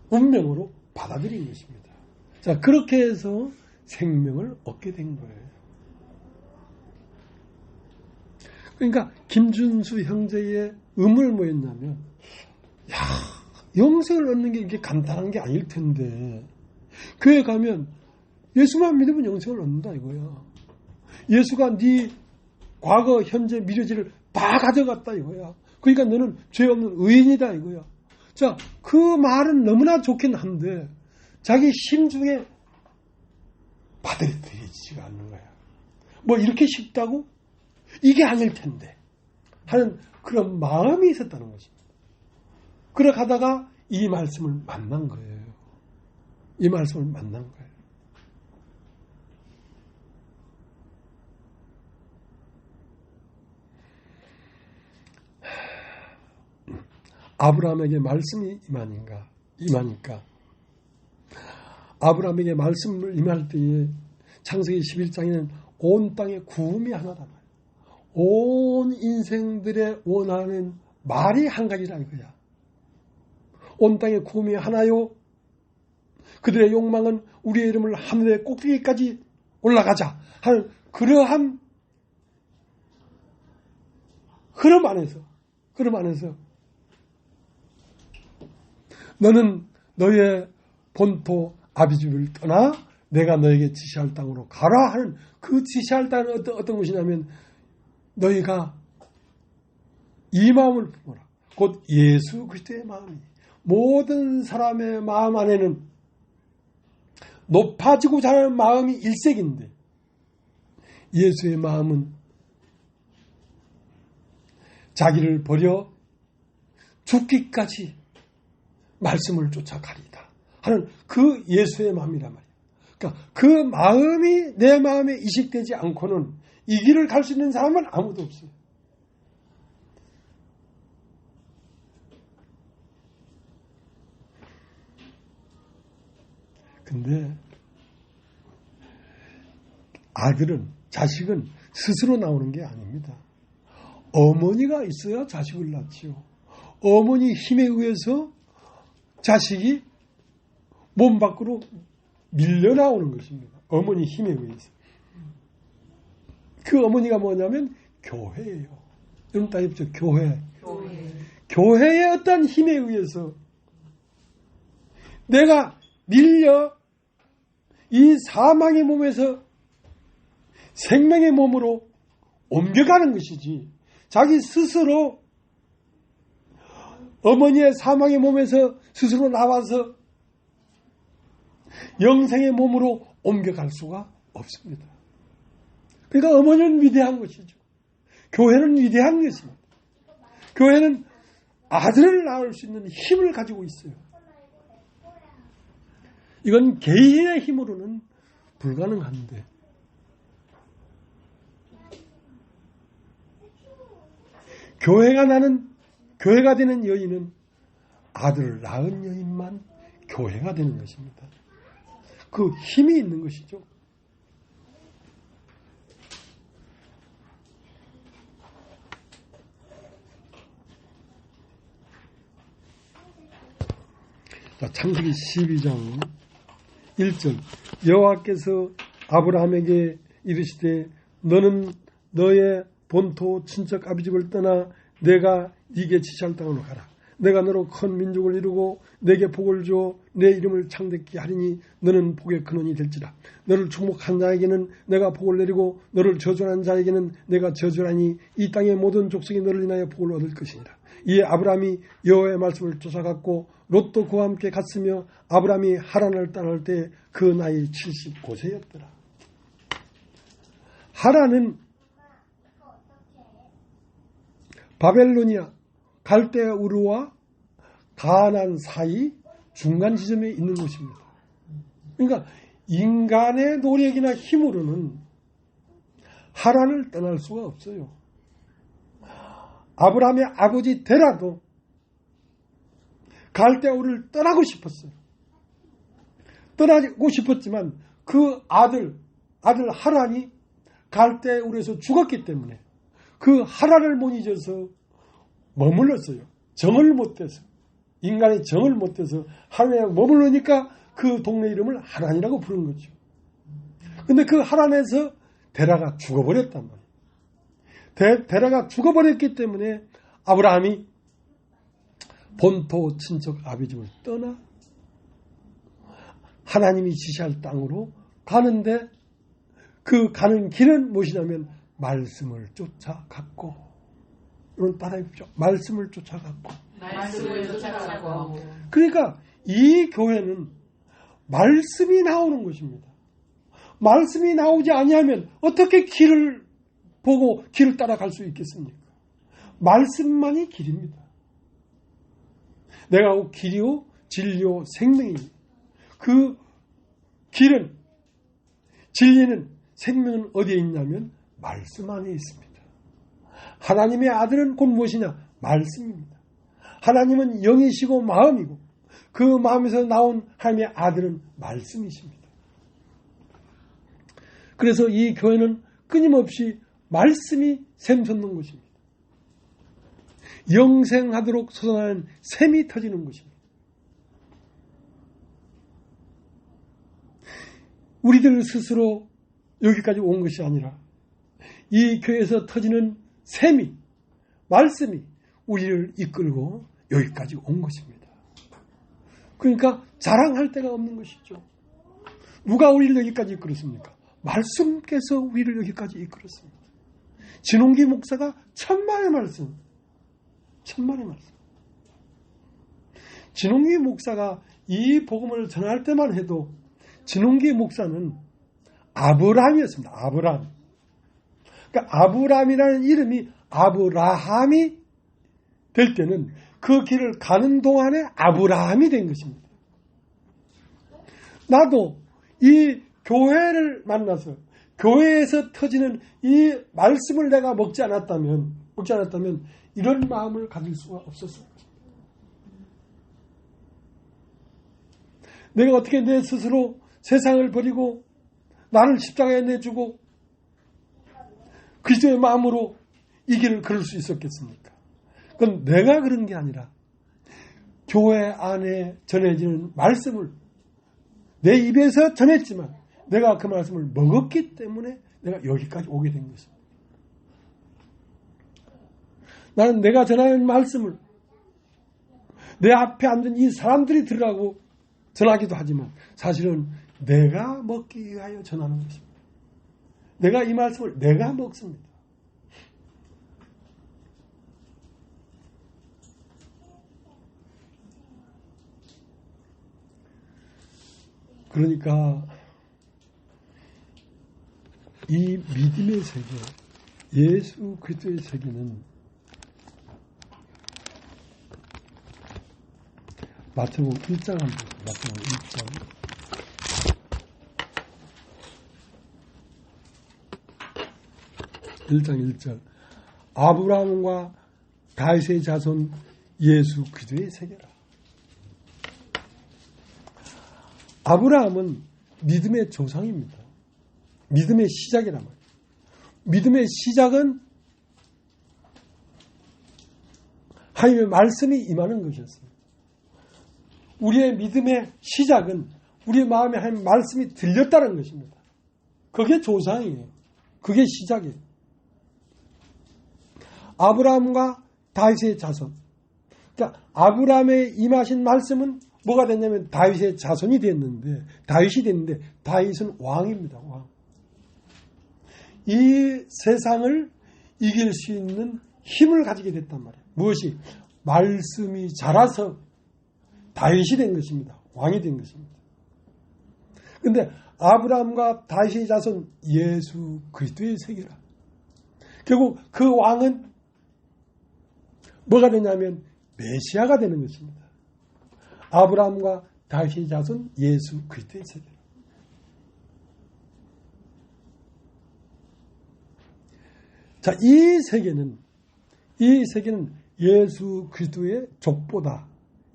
운명으로 받아들인 것입니다. 자, 그렇게 해서 생명을 얻게 된 거예요. 그러니까 김준수 형제의 의문을 뭐였냐면 영생을 얻는 게 이게 간단한 게 아닐 텐데 교회 가면 예수만 믿으면 영생을 얻는다 이거야. 예수가 네 과거, 현재, 미래지를 다 가져갔다 이거야. 그러니까 너는 죄 없는 의인이다 이거야. 자, 그 말은 너무나 좋긴 한데 자기 심중에 받아들여지지가 않는 거야. 뭐 이렇게 쉽다고? 이게 아닐 텐데 하는 그런 마음이 있었다는 것입니다. 그래 가다가 이 말씀을 만난 거예요. 이 말씀을 만난 거예요. 아브라함에게 말씀이 임하니까 아브라함에게 말씀을 임할 때에 창세기 11장에는 온 땅에 구음이 하나다 말이야. 온 인생들의 원하는 말이 한 가지라 이거야. 온 땅에 구음이 하나요. 그들의 욕망은 우리의 이름을 하늘의 꼭대기까지 올라가자 하는 그러한 흐름 안에서 너는 너의 본토 아비집을 떠나 내가 너에게 지시할 땅으로 가라 하는 그 지시할 땅은 어떤 것이냐면 너희가 이 마음을 품어라. 곧 예수 그리스도의 마음이 모든 사람의 마음 안에는 높아지고자 하는 마음이 일색인데 예수의 마음은 자기를 버려 죽기까지 말씀을 쫓아가리다 하는 그 예수의 마음이란 말이에요. 그러니까 그 마음이 내 마음에 이식되지 않고는 이 길을 갈 수 있는 사람은 아무도 없어요. 근데 아들은, 자식은 스스로 나오는 게 아닙니다. 어머니가 있어야 자식을 낳지요. 어머니 힘에 의해서 자식이 몸 밖으로 밀려 나오는 것입니다. 어머니 힘에 의해서. 그 어머니가 뭐냐면 교회예요. 여러분 다 입죠. 교회. 교회의 어떤 힘에 의해서 내가 밀려 이 사망의 몸에서 생명의 몸으로 옮겨가는 것이지, 자기 스스로 어머니의 사망의 몸에서 스스로 나와서 영생의 몸으로 옮겨갈 수가 없습니다. 그러니까 어머니는 위대한 것이죠. 교회는 위대한 것입니다. 교회는 아들을 낳을 수 있는 힘을 가지고 있어요. 이건 개인의 힘으로는 불가능한데, 교회가 되는 여인은 아들을 낳은 여인만 교회가 되는 것입니다. 그 힘이 있는 것이죠. 자, 창세기 12장 1절. 여호와께서 아브라함에게 이르시되 너는 너의 본토 친척 아비집을 떠나 내가 네게 지시할 땅으로 가라. 내가 너로 큰 민족을 이루고 내게 복을 주어 내 이름을 창대케 하리니 너는 복의 근원이 될지라. 너를 축복한 자에게는 내가 복을 내리고 너를 저주한 자에게는 내가 저주하니 이 땅의 모든 족속이 너를 인하여 복을 얻을 것이니라. 이에 아브라함이 여호와의 말씀을 쫓아갔고 롯도 그와 함께 갔으며 아브라함이 하란을 떠날 때 그 나이 79세였더라. 하란은 바벨로니아, 갈대아 우르와 가나안 사이 중간 지점에 있는 곳입니다. 그러니까 인간의 노력이나 힘으로는 하란을 떠날 수가 없어요. 아브라함의 아버지 데라도 갈대아 우르를 떠나고 싶었어요. 떠나고 싶었지만 그 아들 하란이 갈대아 우르에서 죽었기 때문에 그 하란을 못 잊어서 머물렀어요. 정을 못 대서, 인간의 정을 못 대서 하란에 머물르니까 그 동네 이름을 하란이라고 부른 거죠. 근데 그 하란에서 데라가 죽어버렸단 말이에요. 데라가 죽어버렸기 때문에 아브라함이 본토 친척 아비집을 떠나 하나님이 지시할 땅으로 가는데, 그 가는 길은 무엇이냐면 말씀을 쫓아갔고, 여러분 따라해보죠. 말씀을 쫓아갔고. 그러니까 이 교회는 말씀이 나오는 것입니다. 말씀이 나오지 아니하면 어떻게 길을 보고 길을 따라갈 수 있겠습니까? 말씀만이 길입니다. 내가 길이요 진리요 생명이니, 그 길은, 진리는, 생명은 어디에 있냐면 말씀 안에 있습니다. 하나님의 아들은 곧 무엇이냐? 말씀입니다. 하나님은 영이시고 마음이고 그 마음에서 나온 하나님의 아들은 말씀이십니다. 그래서 이 교회는 끊임없이 말씀이 샘솟는 것입니다. 영생하도록 솟아나는 샘이 터지는 것입니다. 우리들 스스로 여기까지 온 것이 아니라 이 교회에서 터지는 샘이, 말씀이 우리를 이끌고 여기까지 온 것입니다. 그러니까 자랑할 데가 없는 것이죠. 누가 우리를 여기까지 이끌었습니까? 말씀께서 우리를 여기까지 이끌었습니다. 진홍기 목사가 천만의 말씀. 진홍기 목사가 이 복음을 전할 때만 해도 진홍기 목사는 아브라함이었습니다. 아브라함. 그러니까 아브라함이라는 이름이 아브라함이 될 때는 그 길을 가는 동안에 아브라함이 된 것입니다. 나도 이 교회를 만나서 교회에서 터지는 이 말씀을 내가 먹지 않았다면 이런 마음을 가질 수가 없었을 것입니다. 내가 어떻게 내 스스로 세상을 버리고 나를 십자가에 내주고 그리스도의 마음으로 이 길을 걸을 수 있었겠습니까? 그건 내가 그런 게 아니라 교회 안에 전해지는 말씀을 내 입에서 전했지만 내가 그 말씀을 먹었기 때문에 내가 여기까지 오게 된 것입니다. 나는 내가 전하는 말씀을 내 앞에 앉은 이 사람들이 들으라고 전하기도 하지만 사실은 내가 먹기 위하여 전하는 것입니다. 내가 이 말씀을 내가 먹습니다. 그러니까 이 믿음의 세계, 예수 그리스도의 세계는 마태복음 1장 한번 보세요. 마태복음 1장 1절 아브라함과 다윗의 자손 예수 그리스도의 세계라. 아브라함은 믿음의 조상입니다. 믿음의 시작이란 말이에요. 믿음의 시작은 하나님의 말씀이 임하는 것이었습니다. 우리의 믿음의 시작은 우리의 마음에 하나님의 말씀이 들렸다는 것입니다. 그게 조상이에요. 그게 시작이에요. 아브라함과 다윗의 자손. 그러니까 아브라함에 임하신 말씀은 뭐가 됐냐면 다윗의 자손이 됐는데 다윗은 왕입니다. 왕. 이 세상을 이길 수 있는 힘을 가지게 됐단 말이에요. 무엇이? 말씀이 자라서 다윗이 된 것입니다. 왕이 된 것입니다. 그런데 아브라함과 다윗의 자손 예수 그리스도의 세계라. 결국 그 왕은 뭐가 되냐면 메시아가 되는 것입니다. 아브라함과 다윗의 자손 예수 그리스도의 세계. 자, 이 세계는 예수 그리스도의 족보다,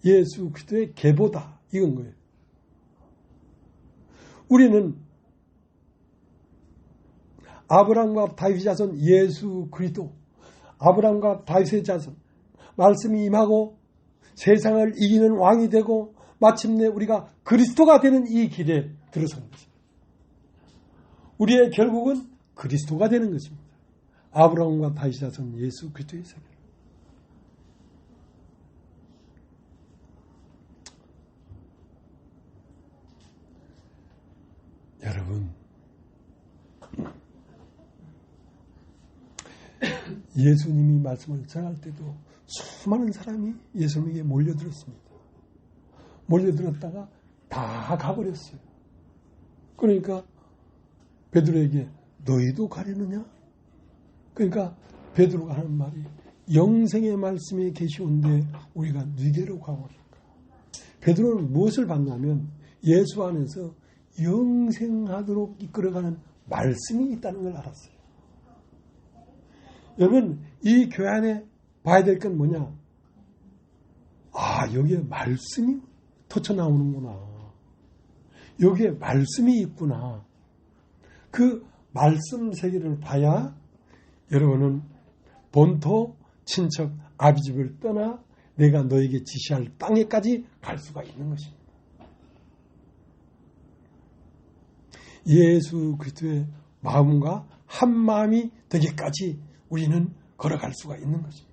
예수 그리스도의 계보다 이건 거예요. 우리는 아브라함과 다윗의 자손 예수 그리스도, 아브라함과 다윗의 자손 말씀이 임하고 세상을 이기는 왕이 되고 마침내 우리가 그리스도가 되는 이 길에 들어선 것입니다. 우리의 결국은 그리스도가 되는 것입니다. 아브라함과 다윗의 자손 예수 그리스도의 세계. 여러분, 예수님이 말씀을 전할 때도 수많은 사람이 예수님에게 몰려들었습니다. 몰려들었다가 다 가버렸어요. 그러니까 베드로에게 너희도 가려느냐? 그러니까 베드로가 하는 말이 영생의 말씀에 계시온데 우리가 네게로 가버릴까? 베드로는 무엇을 봤냐면 예수 안에서 영생하도록 이끌어가는 말씀이 있다는 걸 알았어요. 여러분, 이 교회 안에 봐야 될 건 뭐냐? 아, 여기에 말씀이 터쳐 나오는구나. 여기에 말씀이 있구나. 그 말씀 세계를 봐야 여러분은 본토, 친척, 아비집을 떠나 내가 너에게 지시할 땅에까지 갈 수가 있는 것입니다. 예수 그리스도의 마음과 한 마음이 되기까지 우리는 걸어갈 수가 있는 것입니다.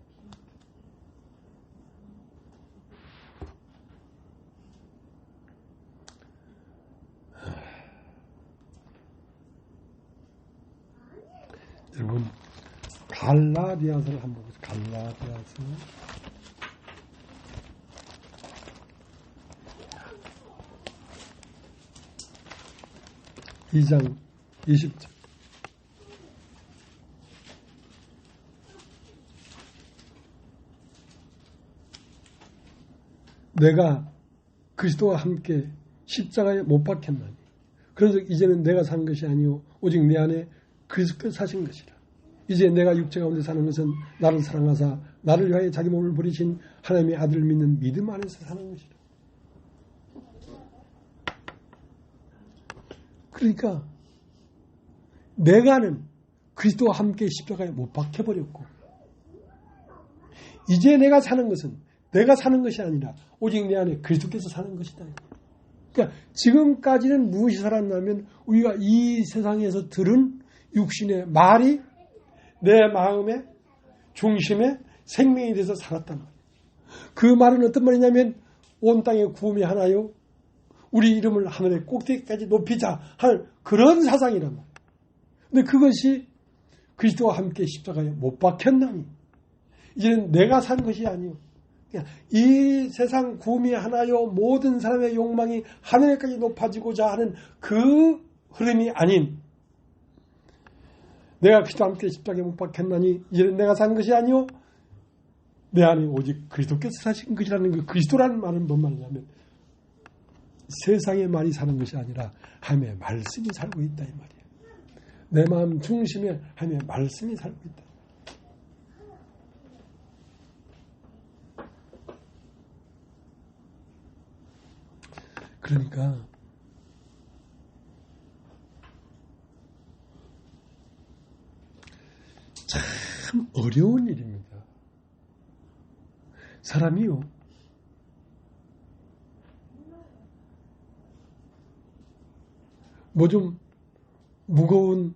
여러분, 갈라디아서를 한번 보세요. 갈라디아서 2장 20절. 내가 그리스도와 함께 십자가에 못 박혔나니 그래서 이제는 내가 사는 것이 아니요 오직 내 안에 그리스도께서 사신 것이라. 이제 내가 육체 가운데 사는 것은 나를 사랑하사 나를 위하여 자기 몸을 버리신 하나님의 아들을 믿는 믿음 안에서 사는 것이라. 그러니까 내가는 그리스도와 함께 십자가에 못 박혀버렸고 이제 내가 사는 것은 내가 사는 것이 아니라 오직 내 안에 그리스도께서 사는 것이다. 그러니까 지금까지는 무엇이 살았냐면 우리가 이 세상에서 들은 육신의 말이 내 마음의 중심에 생명이 돼서 살았단 말이에요. 그 말은 어떤 말이냐면 온 땅에 구음이 하나요 우리 이름을 하늘의 꼭대기까지 높이자 하는 그런 사상이란 말이에요. 근데 그것이 그리스도와 함께 십자가에 못 박혔나니 이제는 내가 산 것이 아니요 이 세상 구음이 하나요 모든 사람의 욕망이 하늘에까지 높아지고자 하는 그 흐름이 아닌 내가 그리스도와 함께 십자가에 못 박혔나니 이제는 내가 산 것이 아니요 내 안에 오직 그리스도께서 사신 것이라는 그 그리스도라는 말은 뭔 말이냐면 세상의 말이 사는 것이 아니라 하나님의 말씀이 살고 있다 이 말이에요. 내 마음 중심에 하나님의 말씀이 살고 있다. 그러니까 참 어려운 일입니다. 사람이요 뭐 좀 무거운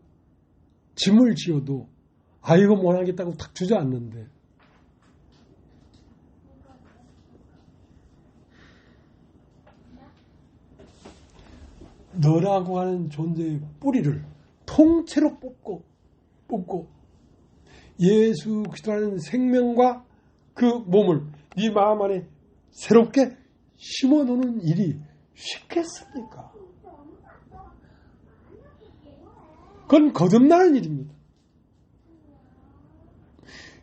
짐을 지어도 이거 못하겠다고 탁 주저앉는데 너라고 하는 존재의 뿌리를 통째로 뽑고 예수 그리스도라는 생명과 그 몸을 네 마음 안에 새롭게 심어놓는 일이 쉽겠습니까? 그건 거듭나는 일입니다.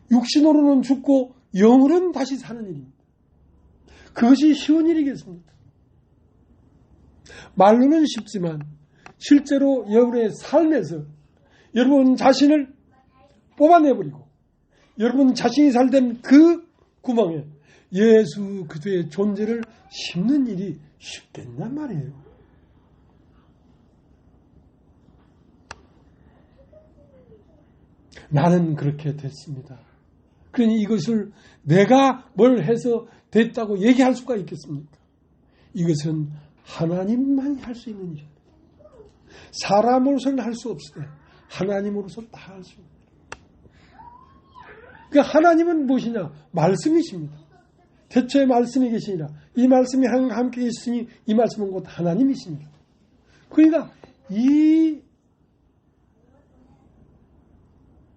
육신으로는 죽고 영으로는 다시 사는 일입니다. 그것이 쉬운 일이겠습니까? 말로는 쉽지만 실제로 여러분의 삶에서 여러분 자신을 뽑아내버리고 여러분 자신이 살던 그 구멍에 예수 그리스도의 존재를 심는 일이 쉽겠냔 말이에요. 나는 그렇게 됐습니다. 그러니 이것을 내가 뭘 해서 됐다고 얘기할 수가 있겠습니까? 이것은 하나님만이 할 수 있는 일입니다. 사람으로서는 할 수 없으되 하나님으로서 다 할 수 있습니다. 그 하나님은 무엇이냐? 말씀이십니다. 태초에 말씀이 계시니라. 이 말씀이 함께 있으니 이 말씀은 곧 하나님이십니다. 그러니까 이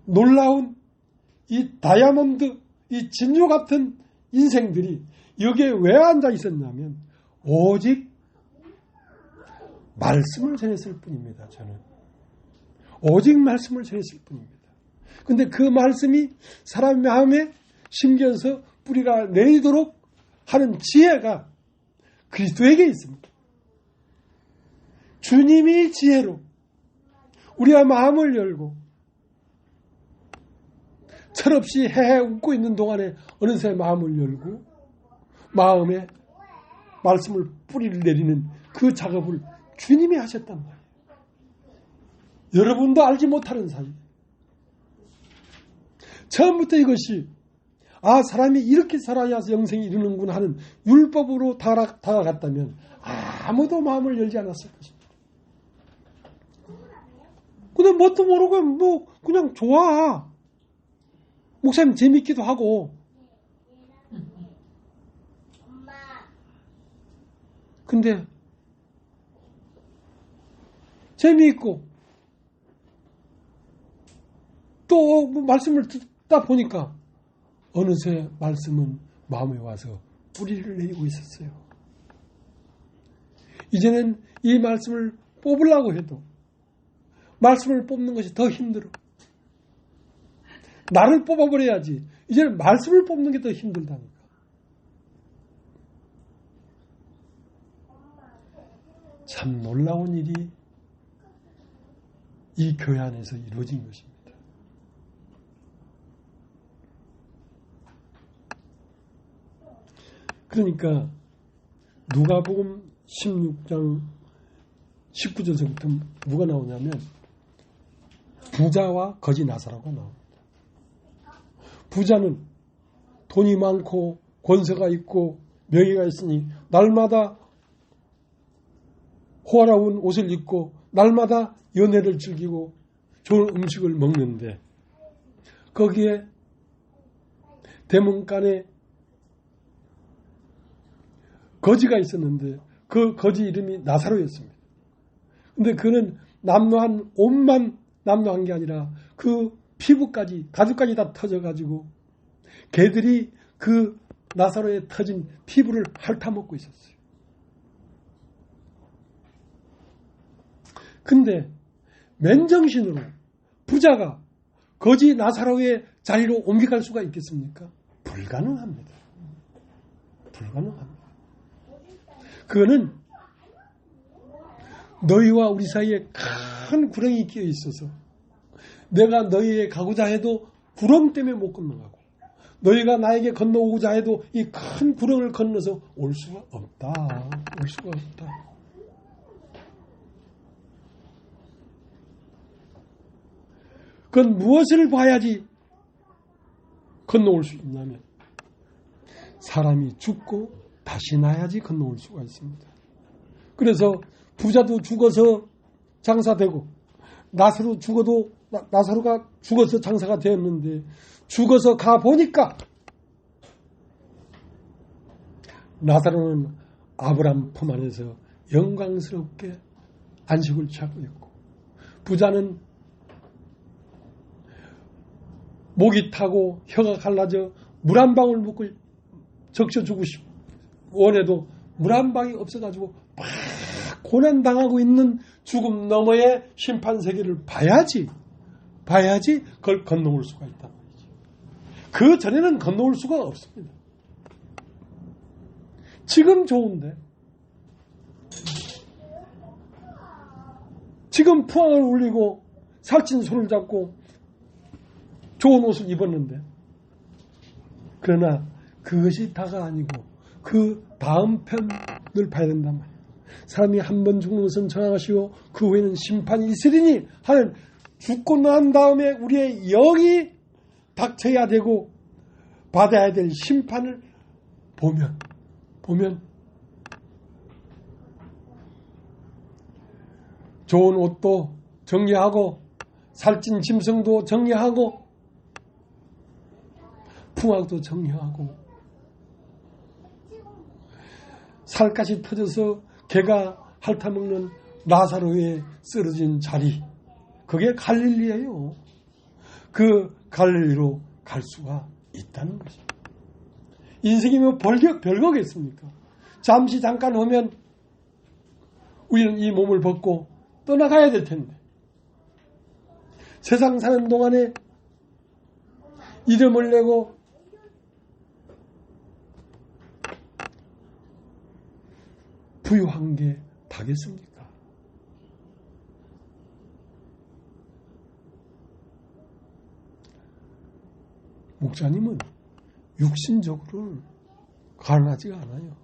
놀라운 이 다이아몬드, 이 진주 같은 인생들이 여기에 왜 앉아 있었냐면 오직 말씀을 전했을 뿐입니다. 저는 오직 말씀을 전했을 뿐입니다. 근데 그 말씀이 사람 마음에 심겨서 뿌리가 내리도록 하는 지혜가 그리스도에게 있습니다. 주님이 지혜로 우리가 마음을 열고 철없이 헤헤 웃고 있는 동안에 어느새 마음을 열고 마음에 말씀을 뿌리를 내리는 그 작업을 주님이 하셨단 말이에요. 여러분도 알지 못하는 사이. 처음부터 이것이 사람이 이렇게 살아야 영생이 이르는구나 하는 율법으로 다가갔다면 아무도 마음을 열지 않았을 것입니다. 근데 뭣도 모르고 그냥 좋아. 목사님 재밌기도 하고. 근데 재미있고 또 말씀을 듣다 보니까 어느새 말씀은 마음에 와서 뿌리를 내리고 있었어요. 이제는 이 말씀을 뽑으려고 해도 말씀을 뽑는 것이 더 힘들어. 나를 뽑아버려야지. 이제는 말씀을 뽑는 게 더 힘들다니까. 참 놀라운 일이 이 교회 안에서 이루어진 것입니다. 그러니까 누가복음 16장 19절부터 뭐가 나오냐면 부자와 거지 나사로가 나옵니다. 부자는 돈이 많고 권세가 있고 명예가 있으니 날마다 호화로운 옷을 입고 날마다 연애를 즐기고 좋은 음식을 먹는데 거기에 대문간에 거지가 있었는데 그 거지 이름이 나사로였습니다. 근데 그는 남노한 옷만 남노한 게 아니라 그 피부까지 가죽까지 다 터져가지고 개들이 그 나사로에 터진 피부를 핥아먹고 있었어요. 근데 맨정신으로 부자가 거지 나사로의 자리로 옮겨갈 수가 있겠습니까? 불가능합니다. 불가능합니다. 그거는 너희와 우리 사이에 큰 구렁이 끼어 있어서 내가 너희에 가고자 해도 구렁 때문에 못 건너가고 너희가 나에게 건너오고자 해도 이 큰 구렁을 건너서 올 수가 없다. 올 수가 없다. 그건 무엇을 봐야지 건너올 수 있냐면 사람이 죽고 다시 나야지 건너올 수가 있습니다. 그래서 부자도 죽어서 장사되고 나사로가 죽어서 장사가 되었는데 죽어서 가보니까 나사로는 아브람 품 안에서 영광스럽게 안식을 취하고 있고 부자는 목이 타고 혀가 갈라져 물 한 방울 묻고 적셔주고 원해도 물 한 방이 없어가지고 막 고난당하고 있는 죽음 너머의 심판세계를 봐야지 그걸 건너올 수가 있단 말이죠. 그 전에는 건너올 수가 없습니다. 지금 좋은데 지금 푸앙을 울리고 살찐 손을 잡고 좋은 옷을 입었는데 그러나 그것이 다가 아니고 그 다음 편을 봐야 된단 말이에요. 사람이 한 번 죽는 것은 정하시오 그 후에는 심판이 있으리니 하는 죽고 난 다음에 우리의 영이 닥쳐야 되고 받아야 될 심판을 보면 좋은 옷도 정리하고 살찐 짐승도 정리하고 풍악도 정리하고 살갗이 터져서 개가 핥아먹는 나사로의 쓰러진 자리 그게 갈릴리예요. 그 갈릴리로 갈 수가 있다는 거죠. 인생이 뭐 별거겠습니까? 잠시 잠깐 오면 우리는 이 몸을 벗고 떠나가야 될 텐데 세상 사는 동안에 이름을 내고 부유한 게 다겠습니까? 목사님은 육신적으로는 가난하지가 않아요.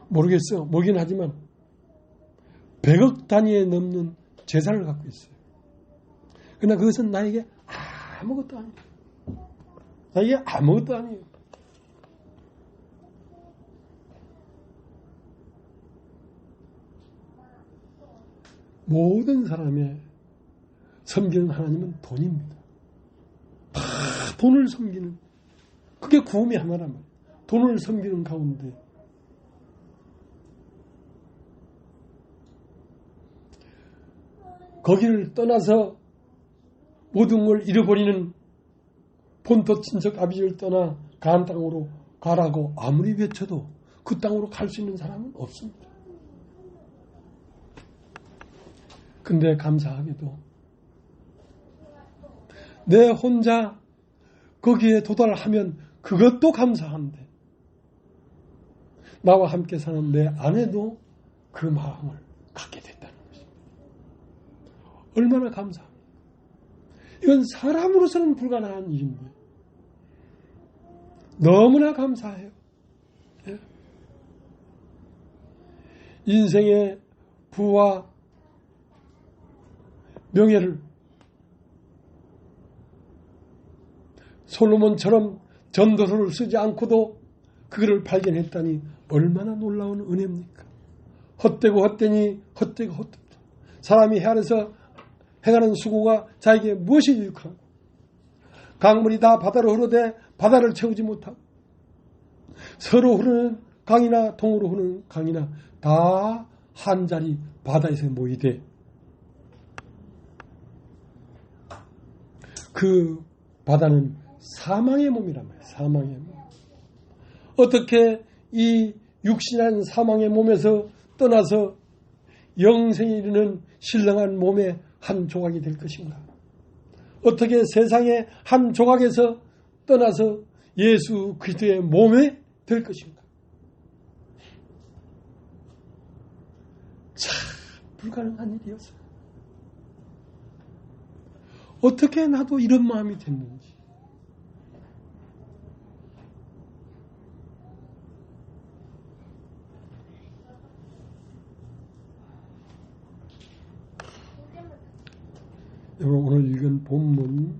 모르겠어요. 모르긴 하지만 100억 단위에 넘는 재산을 갖고 있어요. 그러나 그것은 나에게 아무것도 아니에요. 나에게 아무것도 아니에요. 모든 사람의 섬기는 하나님은 돈입니다. 다 돈을 섬기는 그게 구원이 하나란 말이에요. 돈을 섬기는 가운데 거기를 떠나서 모든 걸 잃어버리는 본토 친척 아비를 떠나 가나안 땅으로 가라고 아무리 외쳐도 그 땅으로 갈 수 있는 사람은 없습니다. 근데 감사하게도 내 혼자 거기에 도달하면 그것도 감사한데 나와 함께 사는 내 아내도 그 마음을 갖게 됐다는 것입니다. 얼마나 감사합니다. 이건 사람으로서는 불가능한 일인데 너무나 감사해요. 예? 인생의 부와 명예를 솔로몬처럼 전도서를 쓰지 않고도 그거를 발견했다니 얼마나 놀라운 은혜입니까? 헛되고 헛되니 헛되고 헛되다. 사람이 헤아려서 행하는 수고가 자에게 무엇이 유익하고 강물이 다 바다로 흐르되 바다를 채우지 못하고 서로 흐르는 강이나 동으로 흐르는 강이나 다 한자리 바다에서 모이되 그 바다는 사망의 몸이란 말이에요. 사망의 몸. 어떻게 이 육신한 사망의 몸에서 떠나서 영생에 이르는 신령한 몸의 한 조각이 될 것인가? 어떻게 세상의 한 조각에서 떠나서 예수 그리스도의 몸에 될 것인가? 참 불가능한 일이었어요. 어떻게 나도 이런 마음이 됐는지. 여러분 오늘 읽은 본문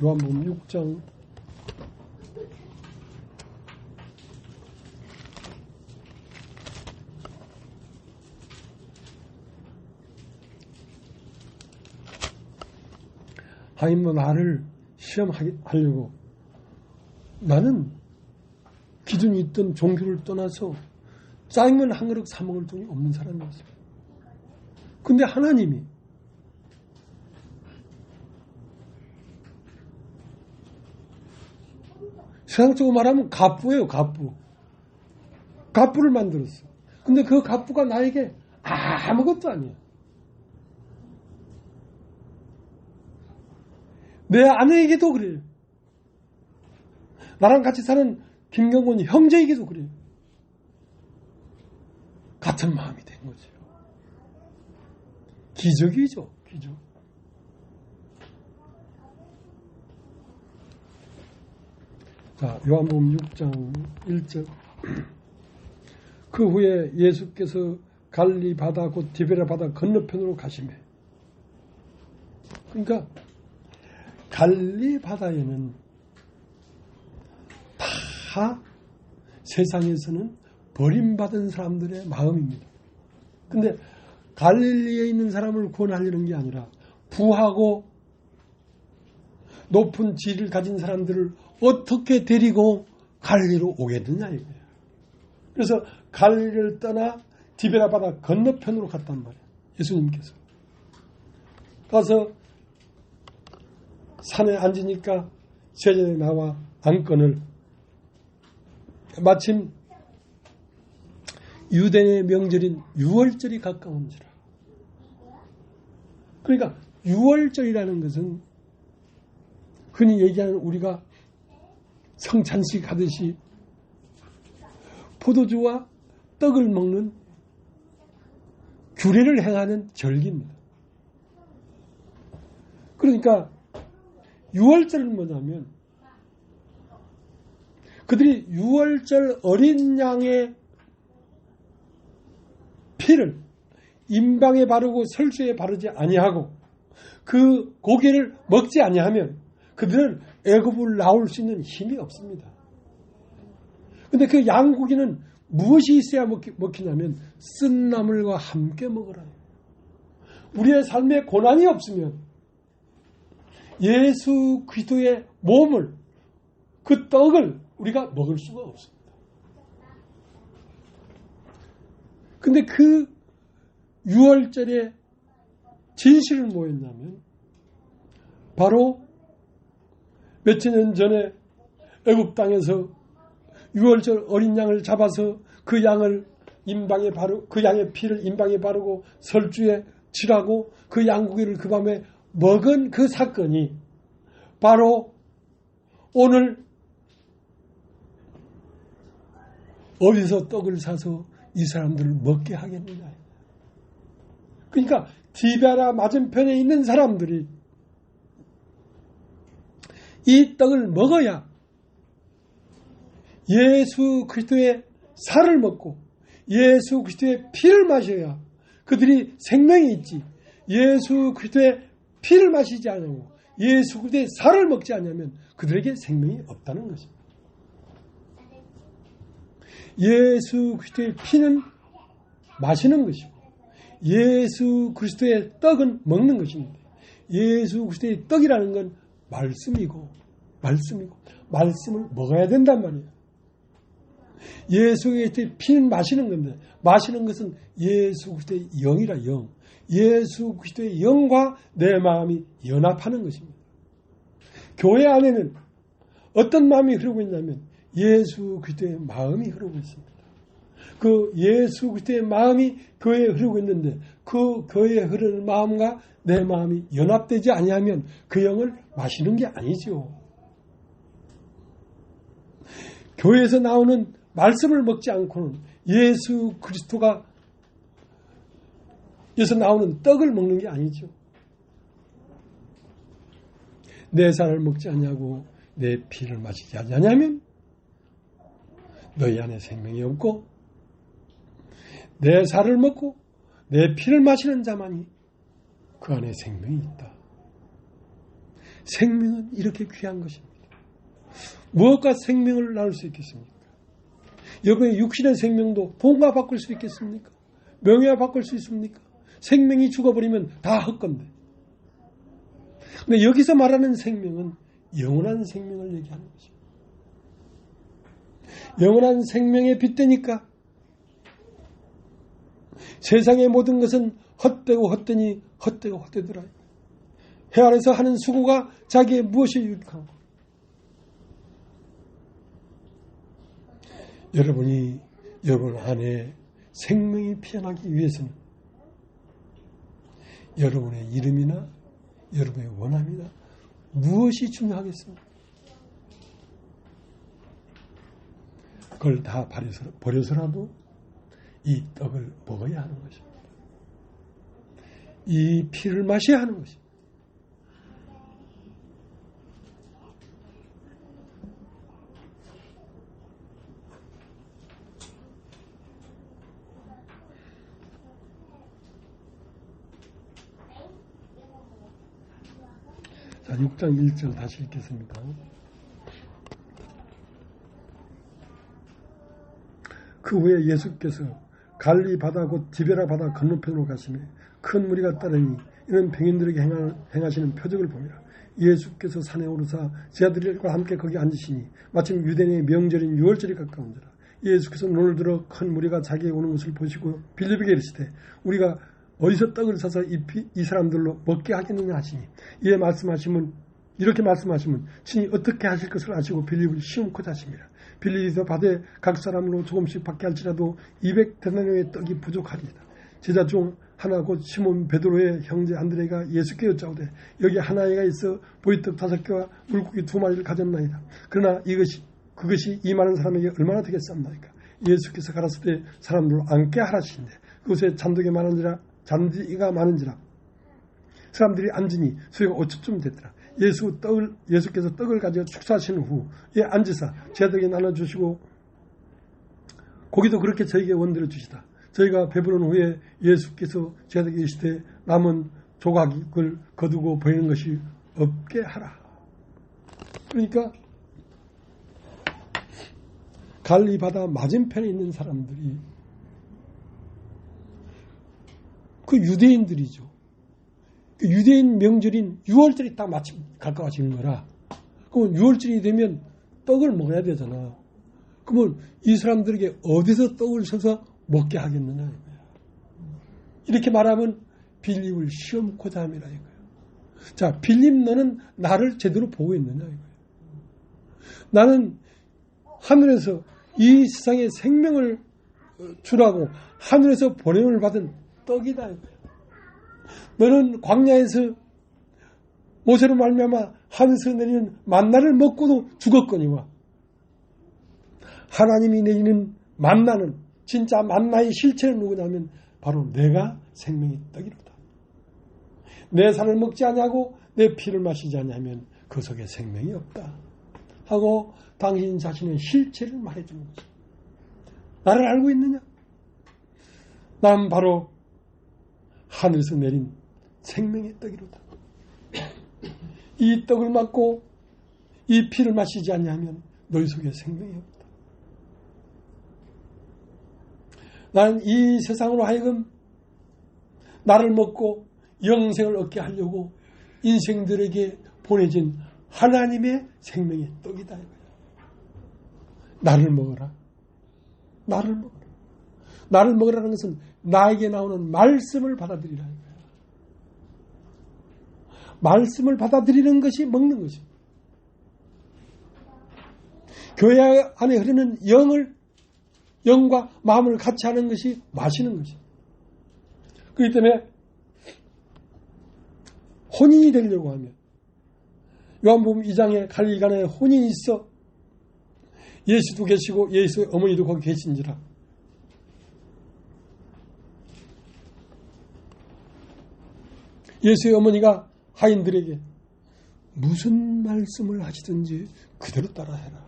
요한복음 6장 하나님 나를 시험하려고 나는 기준이 있던 종교를 떠나서 짜장면 한 그릇 사 먹을 돈이 없는 사람이었어요. 근데 하나님이 세상적으로 말하면 갑부예요. 갑부를 만들었어. 근데 그 갑부가 나에게 아무것도 아니야. 내 아내에게도 그래요. 나랑 같이 사는 김경곤 형제에게도 그래요. 같은 마음이 된 거죠. 기적이죠. 기적. 자, 요한복음 6장 1절. 그 후에 예수께서 갈릴리 바다 곧 디베랴 바다 건너편으로 가시매. 그러니까 갈릴리 바다에는 다 세상에서는 버림받은 사람들의 마음입니다. 근데 갈릴리에 있는 사람을 구원하려는 게 아니라 부하고 높은 지위를 가진 사람들을 어떻게 데리고 갈릴리로 오게 되냐 이거예요. 그래서 갈릴리를 떠나 디베랴 바다 건너편으로 갔단 말이에요. 예수님께서 가서 산에 앉으니까 제자들이 나와 안건을 마침 유대인의 명절인 유월절이 가까운지라. 그러니까 유월절이라는 것은 흔히 얘기하는 우리가 성찬식 하듯이 포도주와 떡을 먹는 규례를 행하는 절기입니다. 그러니까 유월절은 뭐냐면 그들이 유월절 어린 양의 피를 임방에 바르고 설주에 바르지 아니하고 그 고기를 먹지 아니하면 그들은 애굽을 나올 수 있는 힘이 없습니다. 그런데 그 양고기는 무엇이 있어야 먹히냐면 쓴 나물과 함께 먹으라. 우리의 삶에 고난이 없으면 예수 그리스도의 몸을 그 떡을 우리가 먹을 수가 없습니다. 근데 그 유월절에 진실은 뭐였냐면 바로 몇천 년 전에 애굽 땅에서 유월절 어린 양을 잡아서 그 양을 임방에 바르고 그 양의 피를 임방에 바르고 설주에 칠하고 그 양고기를 그 밤에 먹은 그 사건이 바로 오늘 어디서 떡을 사서 이 사람들을 먹게 하겠느냐. 그러니까 디베라 맞은편에 있는 사람들이 이 떡을 먹어야 예수 그리스도의 살을 먹고 예수 그리스도의 피를 마셔야 그들이 생명이 있지. 예수 그리스도의 피를 마시지 않고 예수 그리스도의 살을 먹지 않으면 그들에게 생명이 없다는 것입니다. 예수 그리스도의 피는 마시는 것이고 예수 그리스도의 떡은 먹는 것입니다. 예수 그리스도의 떡이라는 건 말씀이고 말씀을 먹어야 된단 말이에요. 예수 그리스도의 피는 마시는 건데 마시는 것은 예수 그리스도의 영이라 영. 예수 그리스도의 영과 내 마음이 연합하는 것입니다. 교회 안에는 어떤 마음이 흐르고 있냐면 예수 그리스도의 마음이 흐르고 있습니다. 그 예수 그리스도의 마음이 교회에 흐르고 있는데 그 교회에 흐르는 마음과 내 마음이 연합되지 아니하면 그 영을 마시는 게 아니죠. 교회에서 나오는 말씀을 먹지 않고는 예수 그리스도가 에서 나오는 떡을 먹는 게 아니죠. 내 살을 먹지 않냐고 내 피를 마시지 않냐면 너희 안에 생명이 없고 내 살을 먹고 내 피를 마시는 자만이 그 안에 생명이 있다. 생명은 이렇게 귀한 것입니다. 무엇과 생명을 나눌 수 있겠습니까? 여러분의 육신의 생명도 돈과 바꿀 수 있겠습니까? 명예와 바꿀 수 있습니까? 생명이 죽어버리면 다 헛건데. 근데 여기서 말하는 생명은 영원한 생명을 얘기하는 것입니다. 영원한 생명에 빗대니까 세상의 모든 것은 헛되고 헛되니 헛되고 헛되더라. 해 아래서 하는 수고가 자기의 무엇이 유익하고. 여러분 안에 생명이 피어나기 위해서는 여러분의 이름이나 여러분의 원함이나 무엇이 중요하겠습니까? 그걸 다 버려서라도 이 떡을 먹어야 하는 것입니다. 이 피를 마셔야 하는 것입니다. 자, 6장 1절 다시 읽겠습니다. 그 후에 예수께서 갈리 바다 곧 디베라 바다 건너편으로 가시며 큰 무리가 따르니 이는 병인들에게 행하시는 표적을 봅니다. 예수께서 산에 오르사 제 아들과 함께 거기 앉으시니 마침 유대인의 명절인 유월절이 가까운지라. 예수께서 눈을 들어 큰 무리가 자기에 오는 것을 보시고 빌립에게 이르시되 우리가 어디서 떡을 사서 이 사람들로 먹게 하겠느냐 하시니 이렇게 말씀하시면 친히 어떻게 하실 것을 아시고 빌립을 시험코자 하십니다. 빌립이 바다에 각 사람으로 조금씩 받게 할지라도 200데나리온의 떡이 부족하리이다. 제자 중 하나 곧 시몬 베드로의 형제 안드레가 예수께 여짜오되 여기 하나이가 있어 보리떡 5개와 물고기 2마리를 가졌나이다. 그러나 그것이 이 많은 사람에게 얼마나 되겠사옵나이까. 예수께서 가라사대 사람들로 앉게 하라시는데 그곳에 잔디가 많은지라 사람들이 앉으니 수요가 5초쯤 됐더라. 예수께서 떡을 가지고 축사하신 후에 앉으사 제자들에게 나눠주시고 고기도 그렇게 저에게 원대로 주시다. 저희가 배부른 후에 예수께서 제자들에게 이르시되 남은 조각을 거두고 버리는 것이 없게 하라. 그러니까 갈리 바다 맞은편에 있는 사람들이 그 유대인들이죠. 그 유대인 명절인 유월절이 딱 마침 가까워지는 거라. 그러면 유월절이 되면 떡을 먹어야 되잖아. 그러면 이 사람들에게 어디서 떡을 사서 먹게 하겠느냐. 이렇게 말하면 빌립을 시험코자 함이라 이거예요. 자, 빌립 너는 나를 제대로 보고 있느냐 이거예요. 나는 하늘에서 이 세상에 생명을 주라고 하늘에서 보냄을 받은 떡이다 이거예요. 너는 광야에서 모세로 말미암아 하늘에서 내리는 만나를 먹고도 죽었거니와 하나님이 내리는 만나는 진짜 만나의 실체는 누구냐면 바로 내가 생명의 떡이로다. 내 살을 먹지 않냐고 내 피를 마시지 않냐면 그 속에 생명이 없다 하고 당신 자신의 실체를 말해주는 거죠. 나를 알고 있느냐? 난 바로 하늘에서 내린 생명의 떡이로다. 이 떡을 먹고 이 피를 마시지 않냐면 너희 속에 생명이 없다. 나는 이 세상으로 하여금 나를 먹고 영생을 얻게 하려고 인생들에게 보내진 하나님의 생명의 떡이다. 나를 먹어라. 나를 먹어라. 나를 먹으라는 것은 나에게 나오는 말씀을 받아들이라. 말씀을 받아들이는 것이 먹는 것입니다. 교회 안에 흐르는 영과 마음을 같이 하는 것이 마시는 것입니다. 그렇기 때문에 혼인이 되려고 하면 요한복음 2장에 갈릴리가나에 혼인이 있어 예수도 계시고 예수의 어머니도 거기 계신지라 예수의 어머니가 하인들에게 무슨 말씀을 하시든지 그대로 따라해라.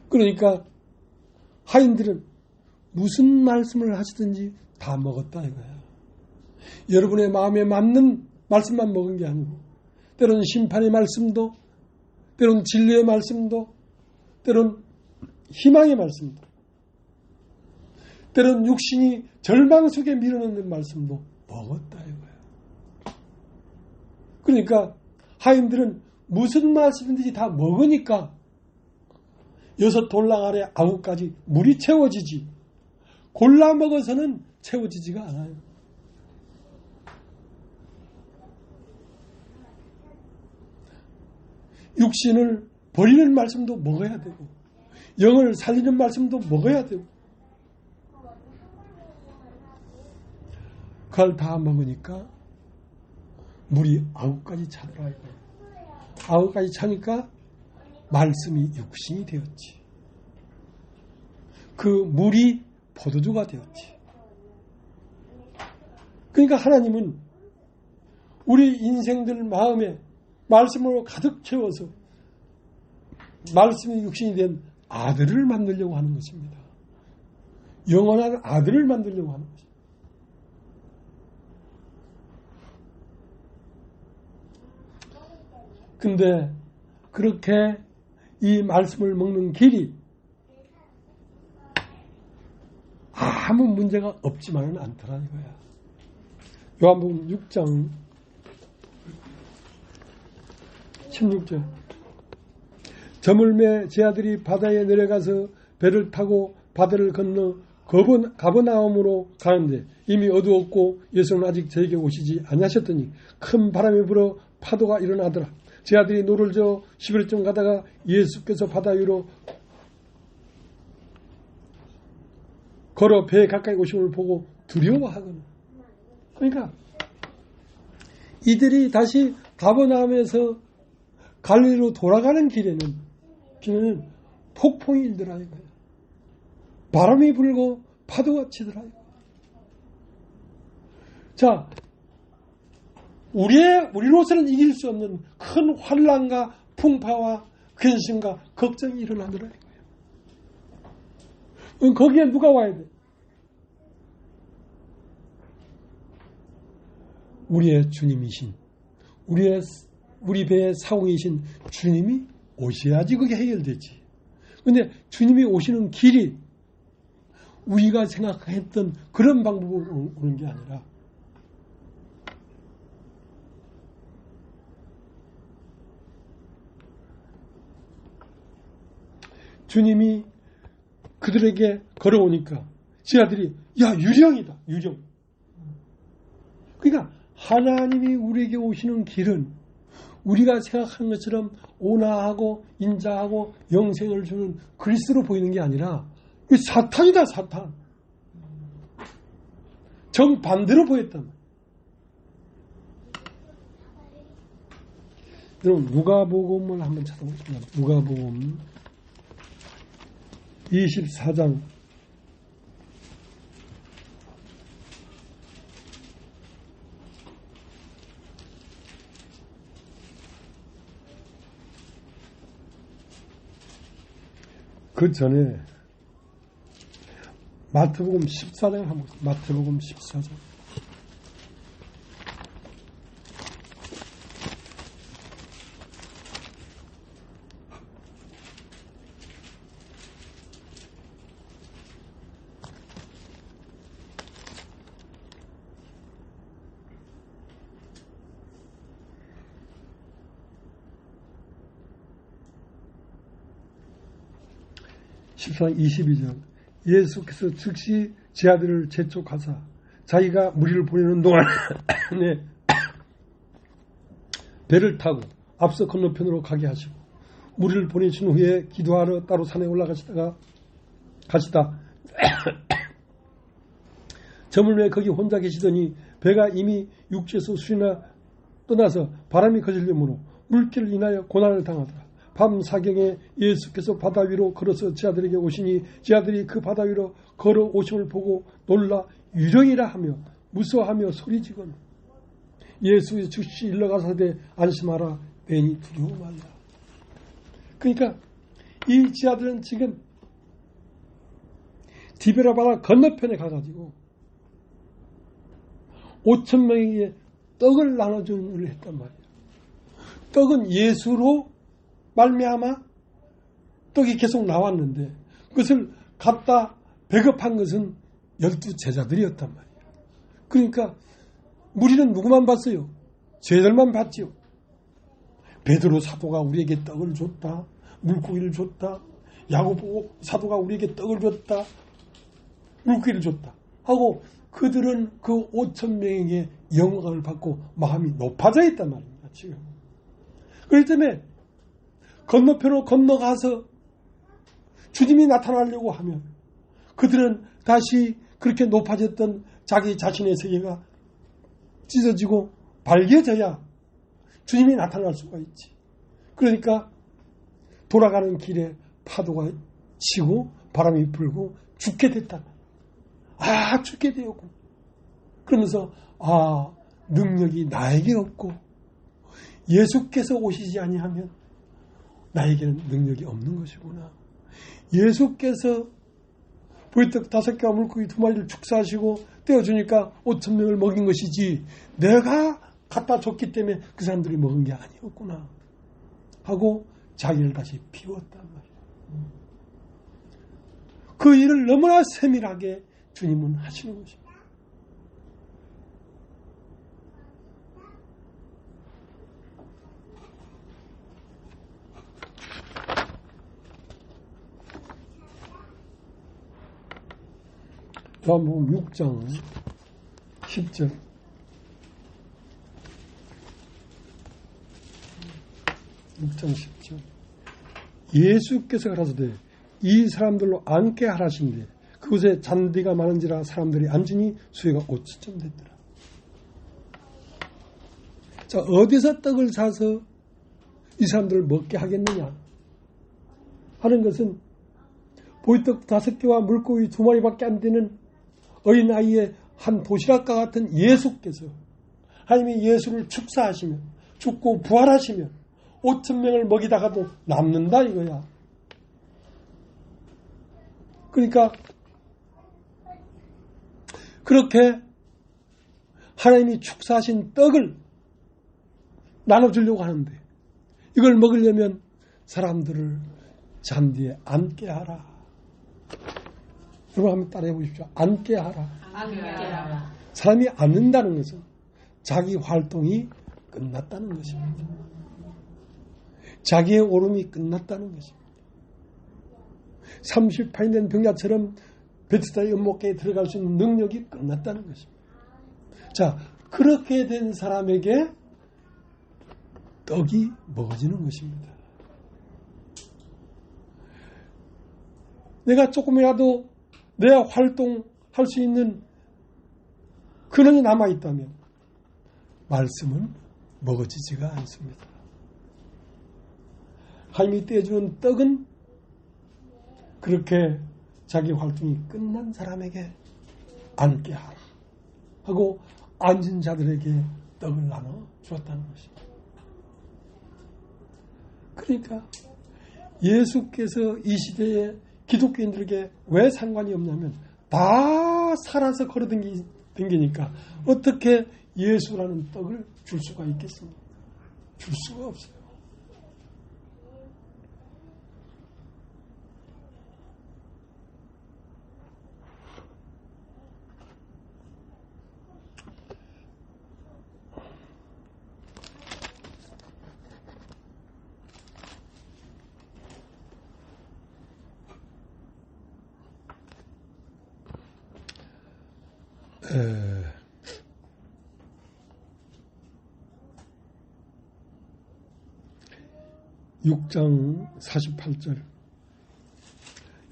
그러니까 하인들은 무슨 말씀을 하시든지 다 먹었다 이거야. 여러분의 마음에 맞는 말씀만 먹은 게 아니고 때로는 심판의 말씀도 때로는 진리의 말씀도 때로는 희망의 말씀도 때로는 육신이 절망 속에 밀어넣는 말씀도 먹었다 이거야. 그러니까 하인들은 무슨 말씀인지 다 먹으니까 6 돌랑 아래 9가지 물이 채워지지 골라 먹어서는 채워지지가 않아요. 육신을 버리는 말씀도 먹어야 되고 영을 살리는 말씀도 먹어야 되고 그걸 다 먹으니까 물이 9가지 차더라. 9가지 차니까 말씀이 육신이 되었지. 그 물이 포도주가 되었지. 그러니까 하나님은 우리 인생들 마음에 말씀으로 가득 채워서 말씀이 육신이 된 아들을 만들려고 하는 것입니다. 영원한 아들을 만들려고 하는 것입니다. 근데 그렇게 이 말씀을 먹는 길이 아무 문제가 없지만은 않더라 이거야. 요한복음 6장 16절 저물매 제 아들이 바다에 내려가서 배를 타고 바다를 건너 가버나움으로 가는데 이미 어두웠고 예수는 아직 저에게 오시지 아니하셨더니 큰 바람이 불어 파도가 일어나더라. 제 아들이 노를 저어 11쯤 가다가 예수께서 바다 위로 걸어 배에 가까이 오심을 보고 두려워하거나. 그러니까 이들이 다시 가버나움에서 갈릴리로 돌아가는 길에는 폭풍이 일더라 이거예요. 바람이 불고 파도가 치더라 이거예요. 자, 우리로서는 이길 수 없는 큰 환난과 풍파와 근심과 걱정이 일어나더라 이거예요. 거기에 누가 와야 돼? 우리의 주님이신 우리 배의 사공이신 주님이 오셔야지 그게 해결되지. 그런데 주님이 오시는 길이 우리가 생각했던 그런 방법으로 오는 게 아니라 주님이 그들에게 걸어오니까 제 아들이 야 유령이다 유령. 그러니까 하나님이 우리에게 오시는 길은 우리가 생각하는 것처럼 온화하고 인자하고 영생을 주는 그리스도로 보이는 게 아니라 사탄이다 사탄. 정반대로 보였단 말이에요. 여러분 누가복음을 한번 찾아보겠습니다. 누가복음 24장 '그 전에 마태복음 14장 한번 보겠습니다. 마태복음 14장. (14장 22절) 예수께서 즉시 제 아들을 재촉하사 자기가 무리를 보내는 동안에 배를 타고 앞서 건너편으로 가게 하시고 무리를 보내신 후에 기도하러 따로 산에 올라가시다 저물매 거기 혼자 계시더니 배가 이미 육지에서 수리나 떠나서 바람이 거슬림으로 물길을 인하여 고난을 당하더라. 밤 사경에 예수께서 바다 위로 걸어서 제 아들에게 오시니 제 아들이 그 바다 위로 걸어 오심을 보고 놀라 유령이라 하며 무서워하며 소리지거늘 예수 즉시 일러가사대 안심하라 내니 두려워 말라. 그러니까 이 제 아들은 지금 디베라 바다 건너편에 가가지고 5,000명에게 떡을 나눠주는 일을 했단 말이에요. 떡은 예수로 말미암아 떡이 계속 나왔는데 그것을 갖다 배급한 것은 12제자들이었단 말이에요. 그러니까 무리는 누구만 봤어요? 쟤들만 봤지요. 베드로 사도가 우리에게 떡을 줬다. 물고기를 줬다. 야고보 사도가 우리에게 떡을 줬다. 물고기를 줬다. 하고 그들은 그 5,000명에게 영광을 받고 마음이 높아져 있단 말입니다. 지금. 그렇기 때문에 건너편으로 건너가서 주님이 나타나려고 하면 그들은 다시 그렇게 높아졌던 자기 자신의 세계가 찢어지고 밝혀져야 주님이 나타날 수가 있지. 그러니까 돌아가는 길에 파도가 치고 바람이 불고 죽게 됐다. 아, 죽게 되었군. 그러면서 능력이 나에게 없고 예수께서 오시지 아니하면 나에게는 능력이 없는 것이구나. 예수께서 보리떡 5개와 물고기 2마리를 축사하시고 떼어주니까 5,000명을 먹인 것이지 내가 갖다 줬기 때문에 그 사람들이 먹은 게 아니었구나 하고 자기를 다시 비웠단 말이에요. 그 일을 너무나 세밀하게 주님은 하시는 것입니다. 요한복음 6장 10절 예수께서 가라사대 이 사람들로 앉게 하라신데 그곳에 잔디가 많은지라 사람들이 앉으니 수요가 5,000점 됐더라. 자, 어디서 떡을 사서 이 사람들을 먹게 하겠느냐 하는 것은 보리떡 5개와 물고기 2마리밖에 안 되는 어린아이의 한 도시락과 같은 예수께서 하나님이 예수를 축사하시면 죽고 부활하시면 5,000명을 먹이다가도 남는다 이거야. 그러니까 그렇게 하나님이 축사하신 떡을 나눠주려고 하는데 이걸 먹으려면 사람들을 잔디에 앉게 하라. 여러분 한번 따라해 보십시오. 앉게 하라. 사람이 앉는다는 것은 자기 활동이 끝났다는 것입니다. 자기의 오름이 끝났다는 것입니다. 38년 된 병자처럼 베트사다의 연못가에 들어갈 수 있는 능력이 끝났다는 것입니다. 자, 그렇게 된 사람에게 떡이 먹어지는 것입니다. 내가 조금이라도 내 활동할 수 있는 근원이 남아있다면 말씀은 먹어지지가 않습니다. 하나님이 떼주는 떡은 그렇게 자기 활동이 끝난 사람에게 앉게 하라 하고 앉은 자들에게 떡을 나눠 주었다는 것입니다. 그러니까 예수께서 이 시대에 기독교인들에게 왜 상관이 없냐면 다 살아서 걸어 댕기니까 어떻게 예수라는 떡을 줄 수가 있겠습니까? 줄 수가 없어요. (6장 48절)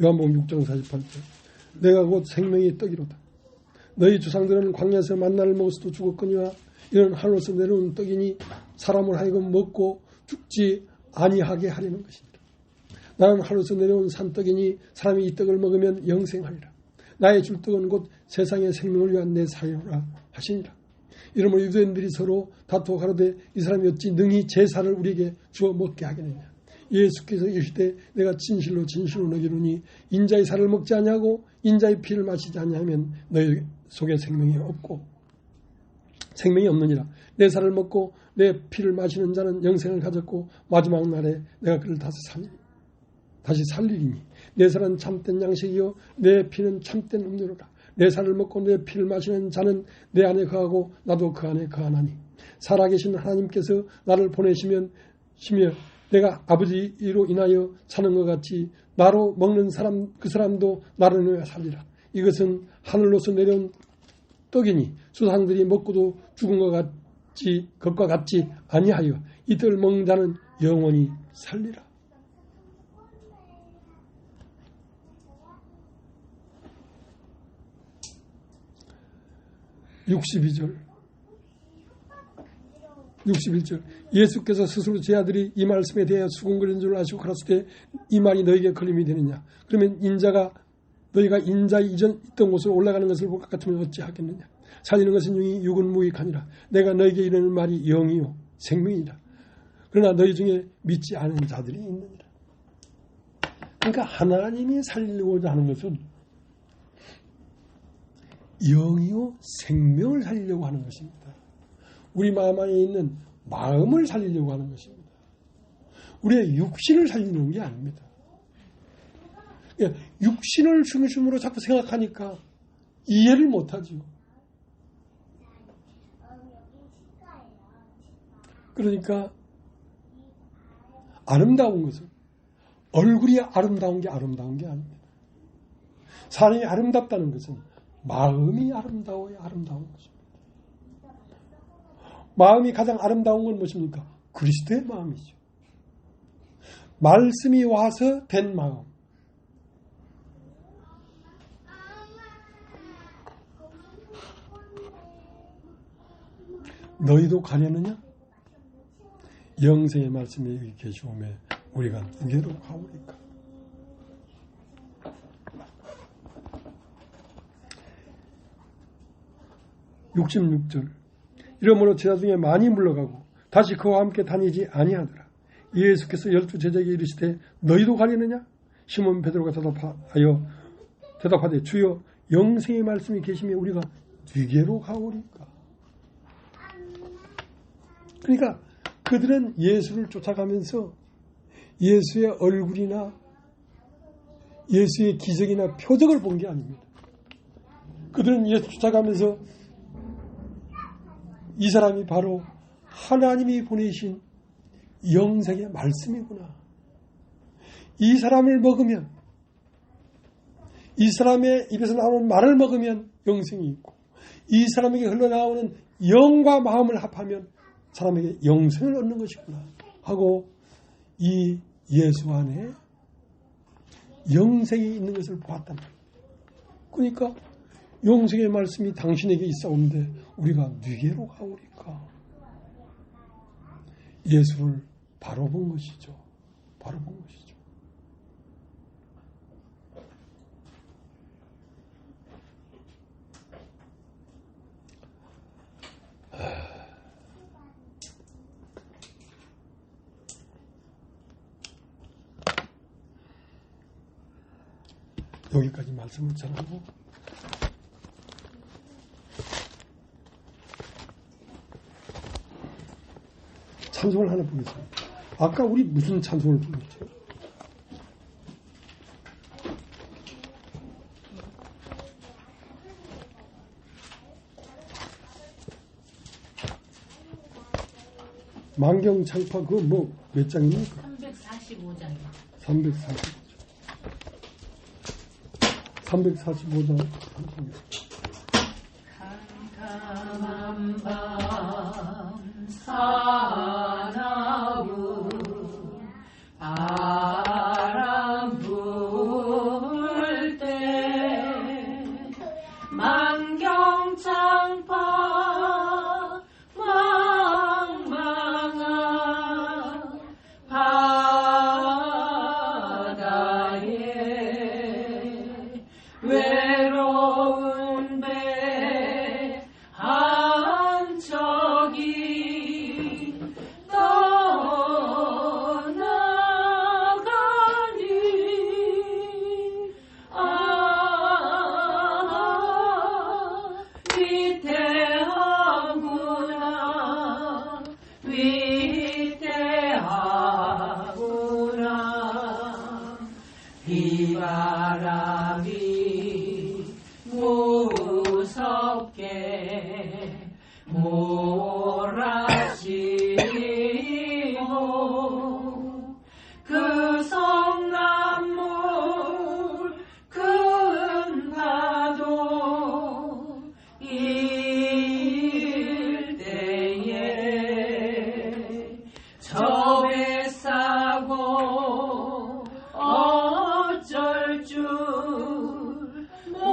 요한복음 6장 48절 내가 곧 생명의 떡이로다. 너희 조상들은 광야에서 만나를 먹어서도 죽었거니와 이는 하늘에서 내려온 떡이니 사람을 하여금 먹고 죽지 아니하게 하려는 것이니라. 나는 하늘에서 내려온 산떡이니 사람이 이 떡을 먹으면 영생하리라. 나의 줄 떡은 곧 세상의 생명을 위한 내 사유라 하시니라. 이러므로 유대인들이 서로 다투어 가로되 이 사람이 어찌 능히 제사를 우리에게 주어 먹게 하겠느냐. 예수께서 이르시되 내가 진실로 진실로 너희로니 인자의 살을 먹지 아니하고 인자의 피를 마시지 아니하면 너희 속에 생명이 없고 생명이 없느니라. 내 살을 먹고 내 피를 마시는 자는 영생을 가졌고 마지막 날에 내가 그를 다시 살리리니 내 살은 참된 양식이요 내 피는 참된 음료로라. 내 살을 먹고 내 피를 마시는 자는 내 안에 거하고 나도 그 안에 거하나니 살아계신 하나님께서 나를 보내시며 내가 아버지 이로 인하여 사는 것 같이 나로 먹는 사람 그 사람도 나를 인하여 살리라. 이것은 하늘로서 내려온 떡이니 수상들이 먹고도 죽은 것과 같지 아니하여 이 떡을 먹는 자는 영원히 살리라. 61절 예수께서 스스로 제 아들이 이 말씀에 대하여 수군거리는 줄 아시고 가라사 때 이 말이 너에게 걸림이 되느냐. 그러면 너희가 인자 이전 있던 곳으로 올라가는 것을 볼 것 같으면 어찌 하겠느냐. 살리는 것은 영이 육은 무익하니라. 내가 너에게 이르는 말이 영이요 생명이라. 그러나 너희 중에 믿지 않은 자들이 있느니라. 그러니까 하나님이 살리고자 하는 것은 영이요 생명을 살리려고 하는 것입니다. 우리 마음 안에 있는 마음을 살리려고 하는 것입니다. 우리의 육신을 살리는 게 아닙니다. 육신을 중심으로 자꾸 생각하니까 이해를 못하죠. 그러니까 아름다운 것은 얼굴이 아름다운 게 아닙니다. 사람이 아름답다는 것은 마음이 아름다운 것입니다. 마음이 가장 아름다운 건 무엇입니까? 그리스도의 마음이죠. 말씀이 와서 된 마음. 너희도 가려느냐? 영생의 말씀이 여기 계시오매 우리가 누구로 가오리까? (66절) 이러므로 제자 중에 많이 물러가고 다시 그와 함께 다니지 아니하더라. 예수께서 12 제자에게 이르시되 너희도 가려느냐? 시몬 베드로가 대답하되 주여 영생의 말씀이 계시면 우리가 누구로 가오리까? 그러니까 그들은 예수를 쫓아가면서 예수의 얼굴이나 예수의 기적이나 표적을 본 게 아닙니다. 그들은 예수 쫓아가면서 이 사람이 바로 하나님이 보내신 영생의 말씀이구나. 이 사람을 먹으면, 이 사람의 입에서 나오는 말을 먹으면 영생이 있고, 이 사람에게 흘러나오는 영과 마음을 합하면 사람에게 영생을 얻는 것이구나 하고 이 예수 안에 영생이 있는 것을 보았단 말이에요. 그러니까 영생의 말씀이 당신에게 있사온데 우리가 누구로 가오리까? 예수를 바로 본 것이죠. 바로 본 것이죠. 여기까지 말씀을 전하고 찬송을 하나 부르겠습니다. 아까 우리 무슨 찬송을 불렀죠? 만경창파 그 뭐 몇 장입니까? 345장이요. 345장. 캄캄한 밤 사나운 바람 불 때 만경창파 망망한 바다에 외로운 배 한 척이 떠나가니 위태하구나 위태하구나 비바람이 무섭게 몰아치고 그 성남물 큰 파도 일대에 저 배 싸고 어쩔 줄 몰라니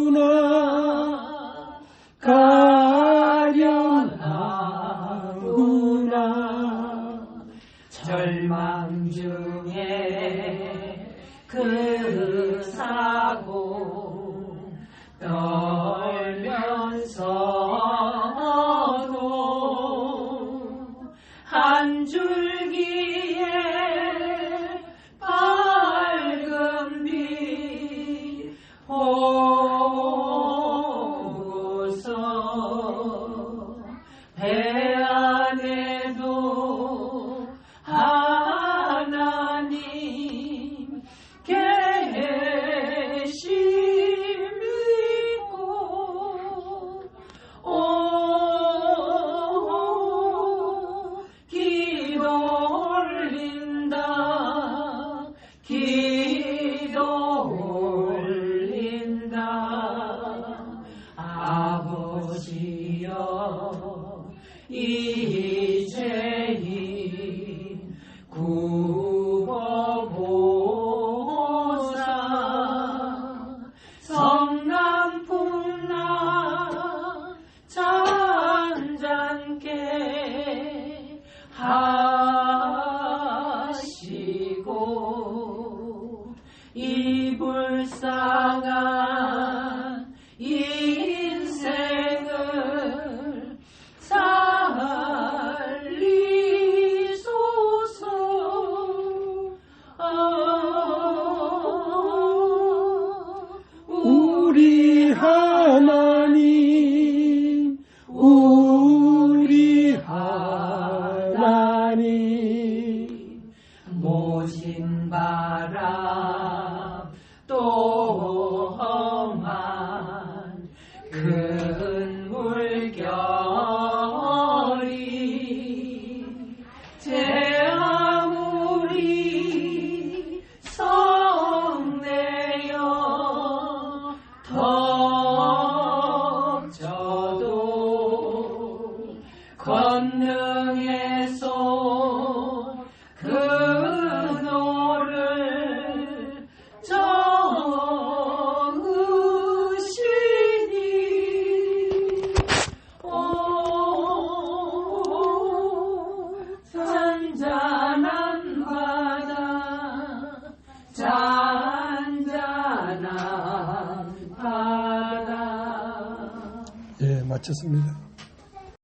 가련하구나 가련하구나 절망 중에 그 사고 떨면서도 한 줄기에 밝은 빛 보고서 배 안에도 하나님 계시 믿고 기도 올린다 기도 올린다 아버지여 이제인 구워보사 성남 풍랑 잔잔케 하시고 이 불쌍한 인생을 살리소서. 우리 하나님 우리 하나님 모진 바람 또 험한 큰 물결이 제 아무리 성내어 덮쳐도 권능에서 그노를 정으시니 잔잔한 바다 잔잔한 바다 마쳤습니다.